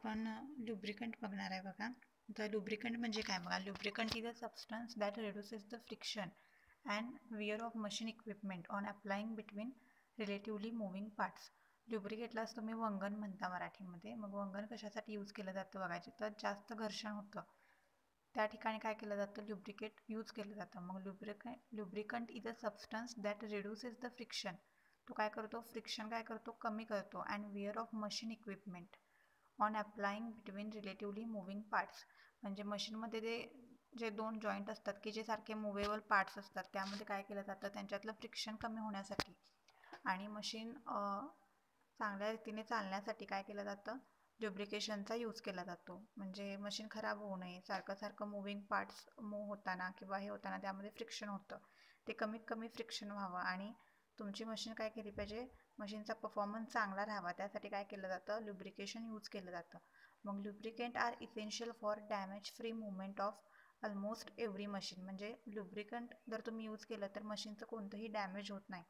आपण लुब्रिकंट बघणार आहे बघा. तर लुब्रिकंट म्हणजे काय बघा. Lubricant is a substance that reduces the friction and wear of machine equipment on applying between relatively moving parts. लुब्रिकेटलाच तुम्ही वंगण म्हणता मराठीमध्ये. मग वंगण कशासाठी यूज केलं जातं बघायचे तर जास्त घर्षण होतं त्या ठिकाणी काय केलं जातं, लुब्रिकेट यूज केलं जातं. मग lubricant is a substance that reduces the friction. तो काय करतो, फ्रिक्शन काय करतो, कमी करतो. And wear of machine equipment on applying between relatively moving parts. म्हणजे मशीनमध्ये जे दोन जॉईंट असतात की जे सारखे मुव्हेबल पार्ट्स असतात त्यामध्ये काय केलं जातं, त्यांच्यातलं फ्रिक्शन कमी होण्यासाठी आणि मशीन चांगल्या रीतीने चालण्यासाठी काय केलं जातं, लुब्रिकेशनचा यूज केला जातो. म्हणजे मशीन खराब होऊ नये, सारखं मुव्हिंग पार्ट्स मूव्ह होताना किंवा हे होताना त्यामध्ये फ्रिक्शन होतं, ते कमीत कमी फ्रिक्शन व्हावं आणि तुमची मशीन काय केली पाहिजे, मशीनचा परफॉर्मन्स चांगला राहावा त्यासाठी काय केलं जातं, लुब्रिकेशन यूज केलं जातं. मग lubricant are essential for damage free movement of almost every machine. म्हणजे लुब्रिकंट जर तुम्ही यूज केलं तर मशीनचं कोणतंही डॅमेज होत नाही.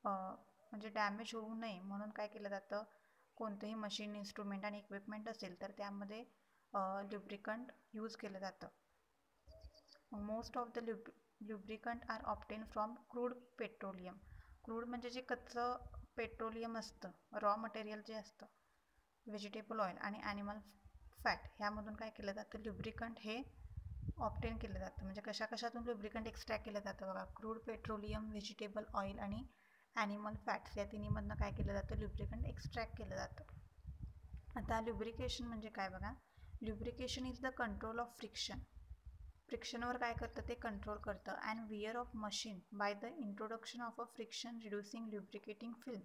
म्हणजे डॅमेज होऊ नये म्हणून काय केलं जातं, कोणतंही मशीन, इन्स्ट्रुमेंट आणि इक्विपमेंट असेल तर त्यामध्ये लुब्रिकंट यूज केलं जातं. Most of the lubricant are obtain from crude petroleum. Crude म्हणजे जे कच्चं पेट्रोलियम असतं, रॉ मटेरियल जे असतं, व्हेजिटेबल ऑइल आणि ॲनिमल फॅट ह्यामधून काय केलं जातं, लुब्रिकंट हे ऑप्टेन केलं जातं. म्हणजे कशातून लुब्रिकंट एक्स्ट्रॅक्ट केलं जातं बघा, क्रूड पेट्रोलियम, व्हेजिटेबल ऑइल आणि ॲनिमल फॅट्स या तिन्हीमधनं काय केलं जातं, लुब्रिकंट एक्स्ट्रॅक्ट केलं जातं. आता लुब्रिकेशन म्हणजे काय बघा. Lubrication is the control of friction. फ्रिक्शनवर काय करतं, ते कंट्रोल करतं. And wear of machine by the introduction of a friction reducing lubricating film.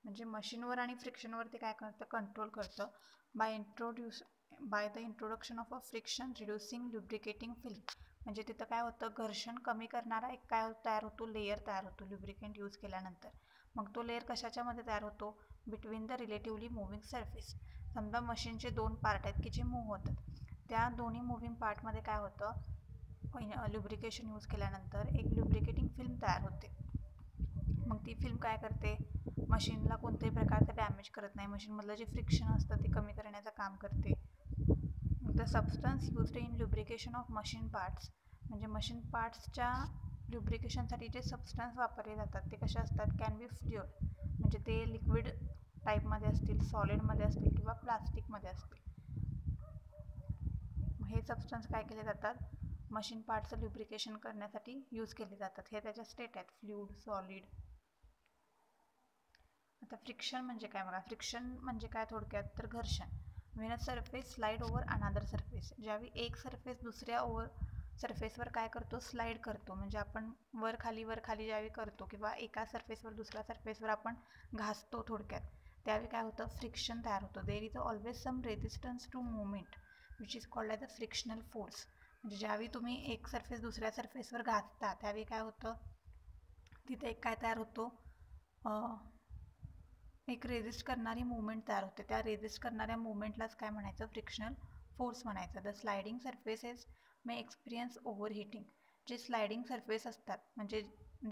म्हणजे मशीनवर आणि फ्रिक्शनवर ते काय करतं, कंट्रोल करतं. By the introduction of a friction reducing lubricating film. म्हणजे तिथं काय होतं, घर्षण कमी करणारा एक काय तयार होतो, लेयर तयार होतो लुब्रिकंट यूज केल्यानंतर. मग तो लेयर कशाच्यामध्ये तयार होतो, between the relatively moving surface. समजा मशीनचे दोन पार्ट आहेत की जे मूव्ह होतात, त्या दोन्ही मुव्हिंग पार्टमध्ये काय होतं, लुब्रिकेशन यूज केल्यानंतर एक लुब्रिकेटिंग फिल्म तयार होते. मग ती फिल्म काय करते, मशीनला कोणत्याही प्रकारचं डॅमेज करत नाही, मशीनमधलं जे फ्रिक्शन असतं ते कमी करण्याचं काम करते. The substance used in lubrication of machine parts. म्हणजे मशीन पार्ट्सच्या लुब्रिकेशनसाठी जे सबस्टन्स वापरले जातात ते कसे असतात, कॅन बी फ्ल्युइड. म्हणजे ते लिक्विड टाईपमध्ये असतील, सॉलिडमध्ये असतील किंवा प्लास्टिकमध्ये असतील. हे सबस्टन्स काय केले जातात, मशीन पार्टचं लुब्रिकेशन करण्यासाठी यूज केले जातात. हे त्याच्या स्टेट आहेत, फ्ल्यूड, सॉलिड. आता फ्रिक्शन म्हणजे काय बघा. फ्रिक्शन म्हणजे काय थोडक्यात तर घर्षण. When a surface slide over अनादर सरफेस. ज्यावेळी एक सरफेस दुसऱ्या सरफेसवर काय करतो, स्लाइड करतो. म्हणजे आपण वर खाली ज्यावेळी करतो किंवा एका सरफेसवर दुसऱ्या सरफेसवर आपण घासतो थोडक्यात, त्यावेळी काय होतं, फ्रिक्शन तयार होतं. There is always some resistance to movement which is called as a frictional force. म्हणजे ज्यावेळी तुम्ही एक सरफेस दुसऱ्या सरफेसवर घासता त्यावेळी काय होतं, तिथे एक काय तयार होतो, एक रेजिस्ट करणारी मुवमेंट तयार होते. त्या रेजिस्ट करणाऱ्या मुवमेंटलाच काय म्हणायचं, फ्रिक्शनल फोर्स म्हणायचं. The sliding surfaces may experience overheating. जे स्लायडिंग सरफेस असतात म्हणजे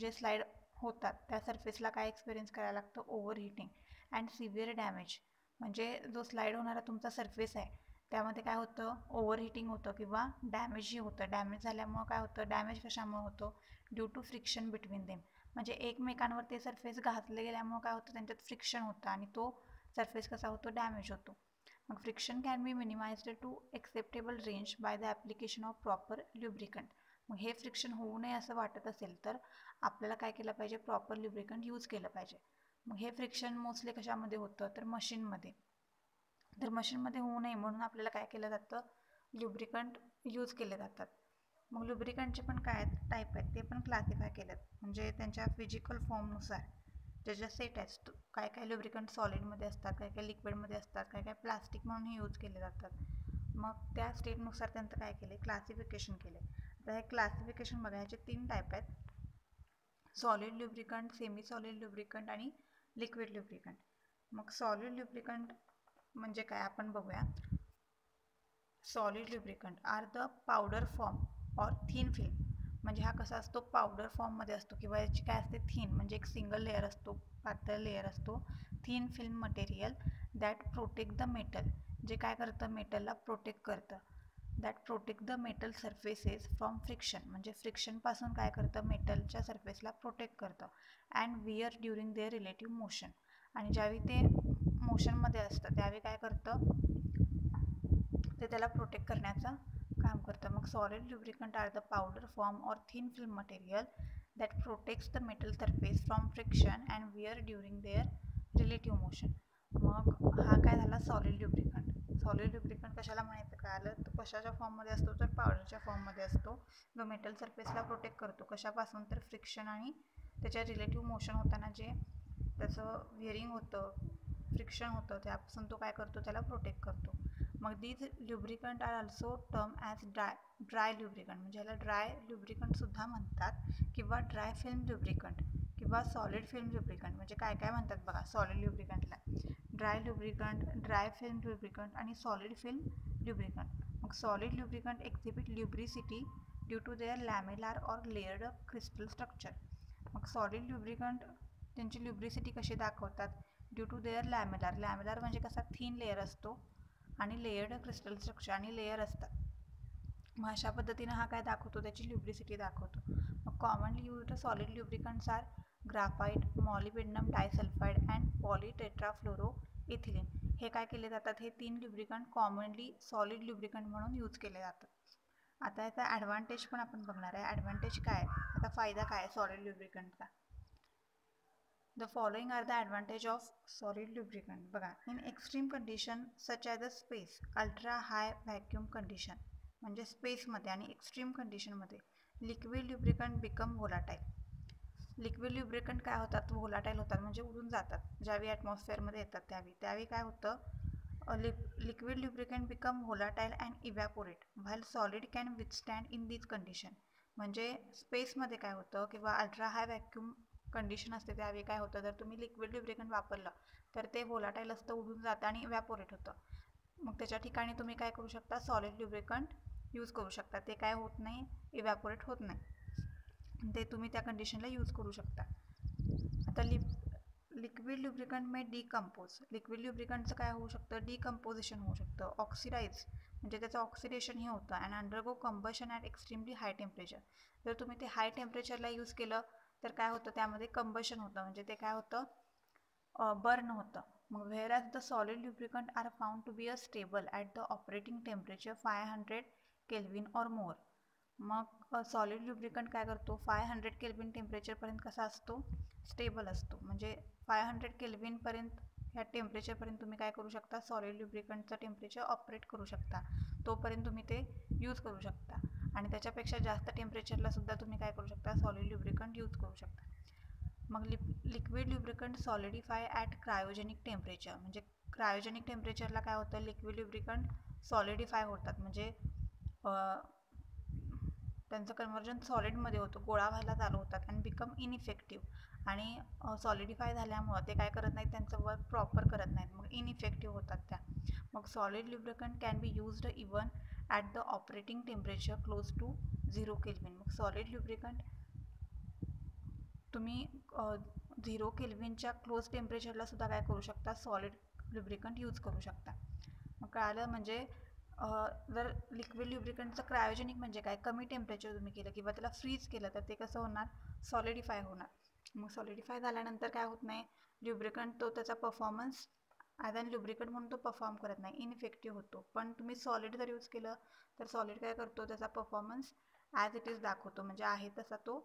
जे स्लाइड होतात त्या सरफेसला काय एक्सपिरियन्स करायला लागतं, ओव्हरहीटिंग अँड सिव्हिअर डॅमेज. म्हणजे जो स्लाइड होणारा तुमचा सरफेस आहे त्यामध्ये काय होतं, ओव्हरहीटिंग होतं किंवा डॅमेजही होतं. डॅमेज झाल्यामुळं काय होतं, डॅमेज कशामुळे होतो, due to friction between them. म्हणजे एकमेकांवर ते सरफेस घासले गेल्यामुळे काय होतं, त्यांच्यात फ्रिक्शन होतं आणि तो सरफेस कसा होतो, डॅमेज होतो. मग friction can be minimized to acceptable range by the application of proper lubricant. मग हे फ्रिक्शन होऊ नये असं वाटत असेल तर आपल्याला काय केलं पाहिजे, प्रॉपर लुब्रिकंट यूज केलं पाहिजे. मग हे फ्रिक्शन मोस्टली कशामध्ये होतं तर मशीनमध्ये. तर मशीनमध्ये होऊ नये म्हणून आपल्याला काय केलं जातं, लुब्रिकंट यूज केले जातात. मग लुब्रिकंटचे पण काय टाईप आहेत ते पण क्लासिफाय केलेत. म्हणजे त्यांच्या फिजिकल फॉर्मनुसार ज्याच्या सेट आहेत, काय काय लुब्रिकंट सॉलिडमध्ये असतात, काय काय लिक्विडमध्ये असतात, काय काय प्लास्टिक म्हणूनही यूज केले जातात. मग त्या स्टेटनुसार त्यांचं काय केले, क्लासिफिकेशन केले. आता हे क्लासिफिकेशन बघा, ह्याचे 3 टाईप आहेत, solid lubricant, semi solid lubricant आणि लिक्विड लुब्रिकंट. मग सॉलिड लुब्रिकंट म्हणजे काय आपण बघूया. Solid lubricant are the powder form or thin film. म्हणजे हा कसा असतो, पावडर फॉर्ममध्ये असतो किंवा याची काय असते, थिन म्हणजे एक सिंगल लेअर असतो, पातळ लेअर असतो, thin film material that protect the metal जे काय करतं मेटलला प्रोटेक्ट करतं. That protect the metal surfaces from friction, म्हणजे फ्रिक्शनपासून काय करतं मेटलच्या सर्फेसला प्रोटेक्ट करतं. And wear during their relative motion, आणि ज्यावेळी ते मोशनमध्ये असतं त्यावेळी काय करतं ते त्याला प्रोटेक्ट करण्याचं काम करतं. मग solid lubricant are the powder form or thin film material that protects the metal surface from friction and wear during their relative motion. मग हा काय झाला सॉलिड लुब्रिकंट. सॉलिड लुब्रिकंट कशाला म्हणायचं कळालं, तो कशाच्या फॉर्ममध्ये असतो तर पावडरच्या फॉर्ममध्ये असतो. जो मेटल सरफेसला प्रोटेक्ट करतो कशापासून तर फ्रिक्शन आणि त्याच्या रिलेटिव्ह मोशन होताना जे त्याचं व्हेरिंग होतं फ्रिक्शन होतं त्यापासून तो काय करतो त्याला प्रोटेक्ट करतो. मग these lubricant are also term as dry lubricant, म्हणजे याला ड्राय ल्युब्रिकंटसुद्धा म्हणतात किंवा ड्राय फिल्म ल्युब्रिकंट किंवा सॉलिड फिल्म ल्युब्रिकंट. म्हणजे काय काय म्हणतात बघा सॉलिड ल्युब्रिकंटला, dry lubricant, dry film lubricant आणि सॉलिड फिल्म ल्युब्रिकंट. मग solid lubricant exhibit lubricity due to their lamellar or layered crystal structure. मग सॉलिड ल्युब्रिकंट त्यांची ल्युब्रिसिटी कशी दाखवतात due to their lamellar. Lamellar म्हणजे कसा थिन लेयर असतो आणि लेयर्ड क्रिस्टल स्ट्रक्चर आणि लेयर असतात. मग अशा पद्धतीनं हा काय दाखवतो त्याची ल्युब्रिसिटी दाखवतो. मग commonly used solid lubricants are graphite, molybdenum disulphide and polytetrafluoroethylene. हे काय केले जातात, हे 3 ल्युब्रिकंट कॉमनली सॉलिड ल्युब्रिकंट म्हणून यूज केले जातात. आता याचा ॲडव्हान्टेज पण आपण बघणार आहे. ॲडव्हान्टेज काय, आता फायदा काय solid ल्युब्रिकंटचा. The following are the advantage of solid lubricant. बघा, in extreme condition such as the space, ultra high vacuum condition म्हणजे स्पेसमध्ये आणि एक्स्ट्रीम कंडिशनमध्ये liquid lubricant become volatile. Liquid ल्युब्रिकंट काय होतात व्होलाटाईल होतात म्हणजे उडून जातात. ज्यावेळी ॲटमॉस्फिअरमध्ये येतात त्यावेळी काय होतं liquid lubricant become volatile and evaporate while solid can withstand in this condition. म्हणजे स्पेसमध्ये काय होतं किंवा अल्ट्रा हाय व्हॅक्यूम कंडिशन असते त्यावेळी काय होतं जर तुम्ही लिक्विड ल्युब्रिकंट वापरलं तर ते व्होलाटाईल असतं, उडून जातं आणि इव्हॅपोरेट होतं. मग त्याच्या ठिकाणी तुम्ही काय करू शकता सॉलिड ल्युब्रिकंट यूज करू शकता. ते काय होत नाही इव्हॅपोरेट होत नाही, ते तुम्ही त्या कंडिशनला यूज करू शकता. आता लिक्विड ल्युब्रिकंट मे डिकम्पोज. लिक्विड ल्युब्रिकंटचं काय होऊ शकतं डिकम्पोजिशन होऊ शकतं, ऑक्सिडाइज म्हणजे त्याचं ऑक्सिडेशन हे होतं and undergo combustion at extremely high temperature. जर तुम्ही ते हाय टेम्परेचरला यूज केलं तर काय होतं त्यामध्ये कंबशन होतं म्हणजे ते काय होतं बर्न होतं. मग whereas the solid lubricant are found to be a stable at the operating temperature 500 kelvin or more. मग सॉलिड ल्युब्रिकंट काय करतो 500 केल्विन टेम्परेचरपर्यंत कसा असतो स्टेबल असतो. म्हणजे 500 केल्विनपर्यंत ह्या टेम्परेचरपर्यंत तुम्ही काय करू शकता सॉलिड ल्युब्रिकंटचं टेम्परेचर ऑपरेट करू शकता, तोपर्यंत तुम्ही ते यूज करू शकता. आणि त्याच्यापेक्षा जास्त टेम्परेचरला सुद्धा तुम्ही काय करू शकता सॉलिड ल्युब्रिकंट यूज करू शकता. मग लिक्विड ल्युब्रिकंट सॉलिडिफाय ॲट क्रायोजेनिक टेम्परेचर. म्हणजे क्रायोजेनिक टेम्परेचरला काय होतं लिक्विड ल्युब्रिकंट सॉलिडिफाय होतात म्हणजे त्यांचं कन्व्हर्जन सॉलिडमध्ये होतं, गोळा व्हायला चालू होतात अँड बिकम इनइफेक्टिव्ह. आणि सॉलिडिफाय झाल्यामुळं ते काय करत नाहीत त्यांचं वर्क प्रॉपर करत नाहीत, मग इनइफेक्टिव्ह होतात त्या. मग solid lubricant can be used even at the operating temperature close to 0 kelvin. मग सॉलिड ल्युब्रिकंट तुम्ही 0 केल्विनच्या क्लोज टेम्परेचरला सुद्धा काय करू शकता सॉलिड ल्युब्रिकंट यूज करू शकता. मग कळालं म्हणजे जर लिक्विड ल्युब्रिकंटचं क्रायोजेनिक म्हणजे काय कमी टेम्परेचर तुम्ही केलं किंवा त्याला फ्रीज केलं तर ते कसं होणार सॉलिडिफाय होणार. मग सॉलिडिफाय झाल्यानंतर काय होत नाही ल्युब्रिकंट तो त्याचा परफॉर्मन्स ॲज अन ल्युब्रिकंट म्हणून तो परफॉर्म करत नाही, इनइफेक्टिव्ह होतो. पण तुम्ही सॉलिड जर यूज केलं तर सॉलिड काय करतो त्याचा परफॉर्मन्स ॲज इट इज दाखवतो म्हणजे आहे तसा तो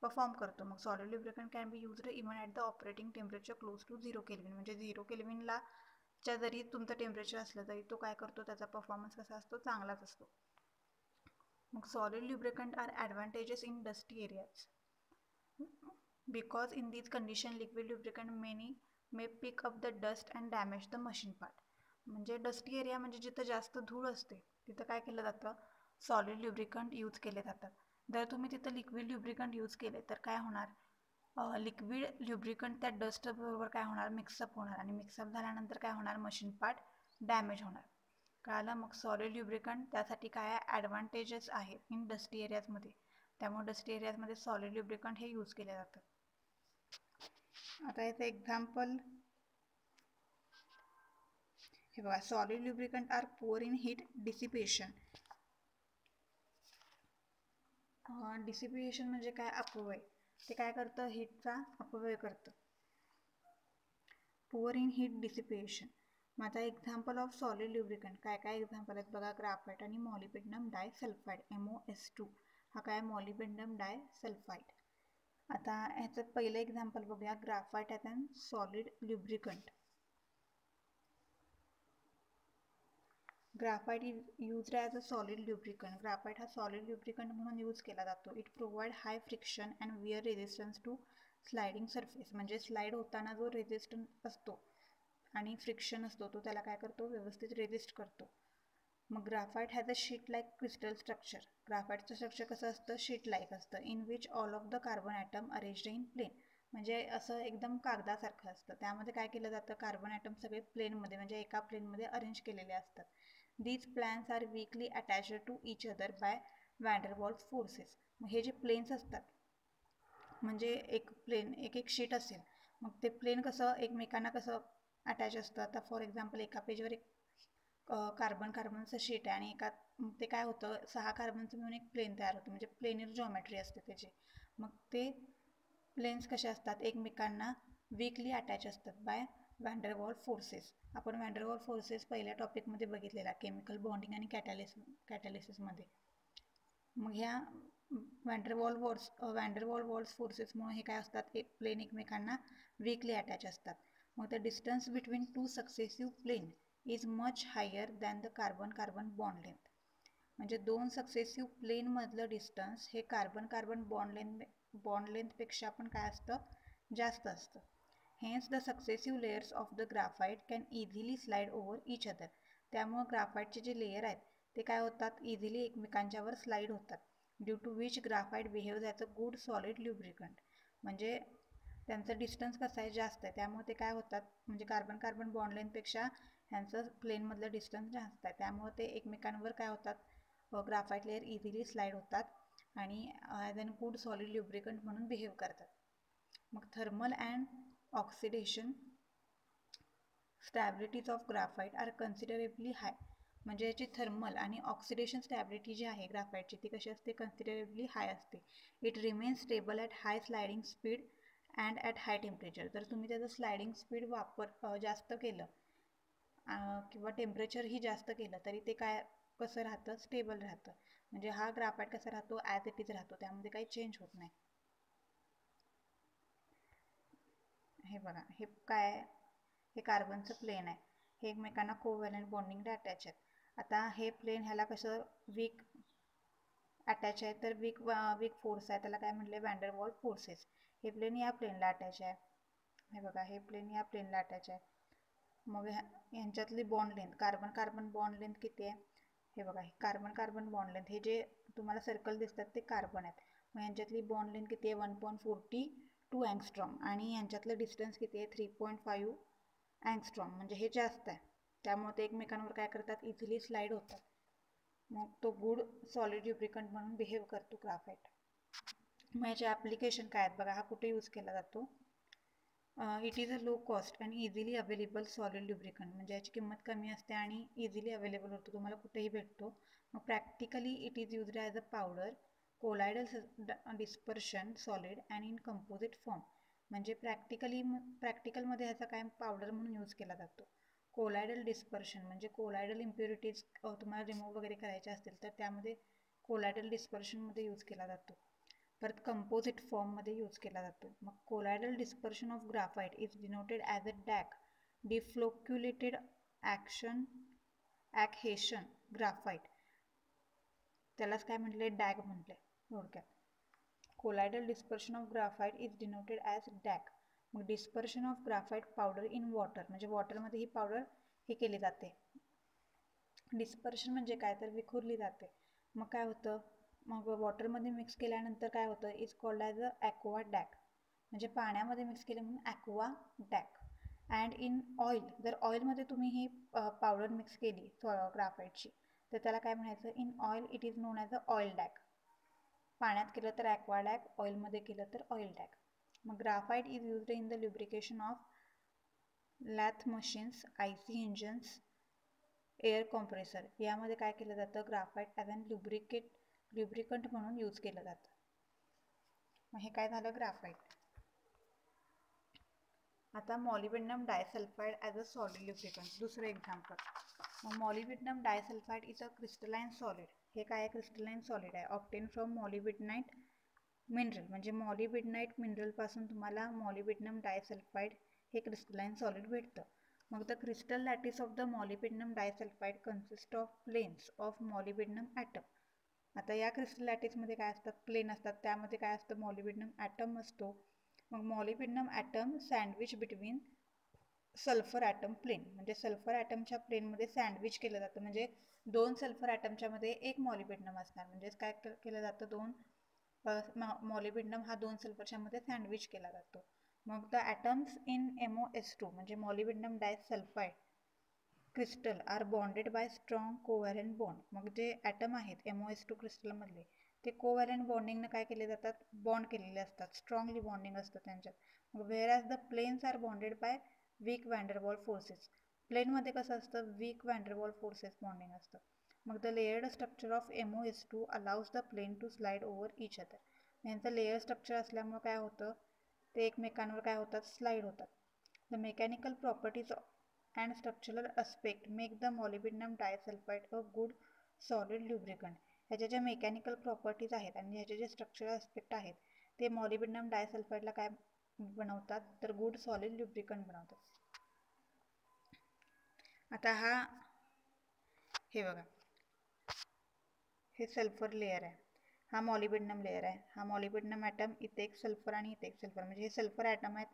परफॉर्म करतो. मग solid lubricant can be used even at the operating temperature close to 0 kelvin. म्हणजे 0 केल्विनला च्या जरी तुमचं टेम्परेचर असलं तरी तो काय करतो त्याचा परफॉर्मन्स कसा असतो चांगलाच असतो. मग solid lubricant are advantages in dusty areas because in this condition liquid lubricant may pick up the dust and damage the machine part. म्हणजे डस्टी एरिया म्हणजे जिथं जास्त धूळ असते तिथं काय केलं जातं सॉलिड ल्युब्रिकंट यूज केले जातात. जर तुम्ही तिथं लिक्विड ल्युब्रिकंट यूज केले तर काय होणार लिक्विड ल्युब्रिकंट त्या डस्ट बरोबर काय होणार मिक्सअप होणार आणि मिक्सअप झाल्यानंतर काय होणार मशीन पार्ट डॅमेज होणार. कळालं. मग सॉलिड ल्युब्रिकंट त्यासाठी काय ॲडव्हान्टेजेस आहेत इन डस्टी एरियाजमध्ये, त्यामुळे डस्टी एरियाजमध्ये सॉलिड ल्युब्रिकंट हे यूज केले जातात. आता याचं एक्झाम्पल हे बघा, solid lubricant are poor in heat dissipation. Dissipation म्हणजे काय? अपव्यय. ते काय करतं? हीटचा अपव्यय करतं. Poor in heat dissipation. माझा एक्झाम्पल ऑफ सॉलिड ल्युब्रिकंट काय काय एक्झाम्पल आहेत बघा. ग्राफाईट आणि मॉलिब्डेनम डायसल्फाईड MOS2. हा काय? Molybdenum disulphide. आता ह्याचं पहिलं एक्झाम्पल बघूया. Graphite as an solid lubricant. Graphite is used as a solid lubricant. Graphite हा सॉलिड ल्युब्रिकंट म्हणून यूज केला जातो. It provide high friction and wear resistance to sliding surface. म्हणजे स्लाइड होताना जो रेझिस्टन्स असतो आणि फ्रिक्शन असतो तो त्याला काय करतो? व्यवस्थित रेझिस्ट करतो. मग graphite has a sheet like crystal structure. ग्राफाईटचं स्ट्रक्चर कसं असतं? शीट लाईक असतं. In which all of the carbon atom arranged in plane. म्हणजे असं एकदम कागदासारखं असतं. त्यामध्ये काय केलं जातं? कार्बन ॲटम सगळे प्लेनमध्ये म्हणजे एका प्लेनमध्ये अरेंज केलेले असतात. These planes are weakly attached to each other by van der Waals forces. मग हे जे प्लेन्स असतात म्हणजे एक प्लेन एक शीट असेल, मग ते प्लेन कसं एकमेकांना कसं अटॅच असतं? आता फॉर एक्झाम्पल एका पेजवर एक कार्बनचं शीट आहे आणि एका ते काय होतं? 6 कार्बनचं मिळून एक प्लेन तयार होतं. म्हणजे प्लेनर जॉमेट्री असते त्याची. मग ते प्लेन्स कसे असतात? एकमेकांना वीकली अटॅच असतात बाय व्हॅन डर वॉल फोर्सेस. आपण व्हॅन डर वॉल फोर्सेस पहिल्या टॉपिकमध्ये बघितलेला, केमिकल बॉन्डिंग आणि कॅटॅलिसिसमध्ये. मग ह्या व्हॅन डर वॉल फोर्सेसमुळे हे काय असतात? एक प्लेन एकमेकांना वीकली अटॅच असतात. मग the distance between two successive plane is much higher than the carbon bond length. म्हणजे 2 सक्सेसिव्ह प्लेनमधलं डिस्टन्स हे कार्बन बॉन्ड लेंथपेक्षा पण काय असतं? जास्त असतं. Hence the successive layers of the graphite can easily slide over each other. त्यामुळं ग्राफाईटचे जे लेयर आहेत ते काय होतात? इझिली एकमेकांच्यावर स्लाइड होतात. Due to which graphite behaves as a good solid lubricant. म्हणजे त्यांचं डिस्टन्स कसं आहे? जास्त आहे. त्यामुळे ते काय होतात? म्हणजे कार्बन बॉन्ड लेंथपेक्षा ह्यांचं प्लेनमधलं डिस्टन्स जास्त आहे. त्यामुळे ते एकमेकांवर काय होतात? ग्राफाईट लेयर इझिली स्लाइड होतात आणि as an good solid lubricant म्हणून बिहेव करतात. मग thermal and oxidation stabilities of graphite are considerably high. म्हणजे याची थर्मल आणि ऑक्सिडेशन स्टॅबिलिटी जी आहे ग्राफाईटची ती कशी असते? कन्सिडरेबली हाय असते. It remains stable at high sliding speed and at high temperature. जर तुम्ही त्याचं स्लायडिंग स्पीड जास्त केलं किंवा टेम्परेचरही जास्त केलं तरी ते काय कसं राहतं? स्टेबल राहतं. म्हणजे हा ग्राफाईट कसा राहतो? ॲज इट इज राहतो. त्यामध्ये काही चेंज होत नाही. हे बघा, हे काय आहे? हे कार्बनचं प्लेन आहे. हे एकमेकांना कोव्हॅलंट बॉन्डिंगला अटॅच आहेत. आता हे प्लेन ह्याला कसं वीक अटॅच आहे? तर वीक फोर्स आहे. त्याला काय म्हटले? व्हॅन डर वॉल फोर्सेस. हे प्लेन या प्लेनला अटॅच आहे. हे बघा, हे प्लेन या प्लेनला अटॅच आहे. मग ह्यांच्यातली bond length carbon bond length किती आहे? हे बघा, हे कार्बन बॉन्ड लेंथ हे जे तुम्हाला सर्कल दिसतात ते कार्बन आहेत. मग यांच्यातली बॉन्ड लेंथ किती आहे? 1.42 अँगस्ट्रॉम. आणि यांच्यातलं डिस्टन्स किती आहे? 3.5 अँगस्ट्रॉम. म्हणजे हे जास्त आहे. त्यामुळे ते एकमेकांवर काय करतात? इझिली स्लाइड होतात. मग तो गुड सॉलिड ल्युब्रिकंट म्हणून बिहेव करतो ग्राफाईट. मग याचे ॲप्लिकेशन काय आहेत बघा. हा कुठे यूज केला जातो? It is a low cost and easily available solid lubricant. म्हणजे याची किंमत कमी असते आणि इझिली अवेलेबल होतो. तुम्हाला कुठेही भेटतो. मग practically it is used as a powder, colloidal dispersion, solid and in composite form. म्हणजे प्रॅक्टिकलमध्ये ह्याचा काय पावडर म्हणून यूज केला जातो. कोलायडल डिस्पर्शन म्हणजे कोलायडल इम्प्युरिटीज तुम्हाला रिमूव्ह वगैरे करायचे असतील तर त्यामध्ये कोलायडल डिस्पर्शनमध्ये यूज केला जातो. परत कंपोजिट फॉर्ममध्ये यूज केला जातो. मग colloidal dispersion of graphite is denoted as a dag, deflocculated Acheson graphite. त्यालाच काय म्हटले? डॅग म्हटले थोडक्यात. Colloidal dispersion of graphite is denoted as dag. मग dispersion of graphite powder in water म्हणजे वॉटरमध्ये ही पावडर हे केली जाते. डिस्पर्शन म्हणजे काय? तर विखुरली जाते. मग काय होतं? मग वॉटरमध्ये मिक्स केल्यानंतर काय होतं? Is called as a aqua duck. म्हणजे पाण्यामध्ये मिक्स केले म्हणून aqua duck. And in oil, जर ऑइलमध्ये तुम्ही ही पावडर मिक्स केली ग्राफाईटची तर त्याला काय म्हणायचं? In oil it is known as a oil dag. पाण्यात केलं तर ॲक्वा डॅक, ऑइलमध्ये केलं तर ऑइल डॅक. मग graphite is used in the lubrication of lathe machines, IC engines, air compressor यामध्ये काय केलं जातं, ग्राफाईट ॲज अन ल्युब्रिकंट म्हणून यूज केलं जातं. मग हे काय झालं, ग्राफाईट. आता molybdenum disulphide as a solid lubricant, दुसरं एक्झाम्पल. मग molybdenum disulphide is a crystalline solid. हे काय आहे, क्रिस्टलाइन सॉलिड आहे. ऑब्टेन फ्रॉम मॉलिब्डेनाइट मिनरल, म्हणजे मॉलिब्डेनाइट मिनरलपासून तुम्हाला मॉलिब्डेनम डायसल्फाइड हे क्रिस्टलाइन सॉलिड भेटतं. मग the crystal lattice of the molybdenum disulphide consist of planes of molybdenum atom. आता या क्रिस्टल लॅटिसमध्ये काय असतात, प्लेन असतात. त्यामध्ये काय असतं, मॉलिब्डेनम ॲटम असतो. मग molybdenum atom sandwich between sulphur atom plane, म्हणजे सल्फर ॲटमच्या प्लेनमध्ये सँडविच केलं जातं. म्हणजे दोन सल्फर ॲटमच्या मध्ये एक मॉलिब्डेनम असणार. म्हणजेच काय केलं जातं, दोन मॉलिब्डेनम हा दोन सल्फरच्या मध्ये सँडविच केला जातो. मग द ॲटम्स इन MoS2 म्हणजे molybdenum disulphide crystal are bonded by strong covalent bond. मग जे ॲटम आहेत MoS2 क्रिस्टलमधले ते कोव्हॅलेंट बॉन्डिंगनं काय केले जातात, बॉन्ड केलेले असतात. स्ट्रॉंगली बॉन्डिंग असतं त्यांच्यात. मग whereas the planes are bonded by weak Van der Waals forces. प्लेनमध्ये कसं असतं, वीक वॅन्डरवॉल फोर्सेस बॉन्डिंग असतं. मग the layered structure of MoS2 allows the plane to slide over each other. यांचं लेयर स्ट्रक्चर असल्यामुळे काय होतं, ते एकमेकांवर काय होतात, स्लाइड होतात. The mechanical properties and structural aspect make the molybdenum disulphide a good solid lubricant. ह्याच्या ज्या मेकॅनिकल प्रॉपर्टीज आहेत आणि ह्याचे जे स्ट्रक्चरल अस्पेक्ट आहेत ते मॉलिब्डेनम डायसल्फाइडला काय बनवतात, तर गुड सॉलिड ल्युब्रिकंट बनवतात. आता हे बघा, हे सल्फर लेयर आहे, हा मॉलिब्डेनम लेयर आहे. हा मॉलिब्डेनम ॲटम, इथे एक सल्फर आणि इथे एक सल्फर, म्हणजे हे सल्फर ॲटम आहेत,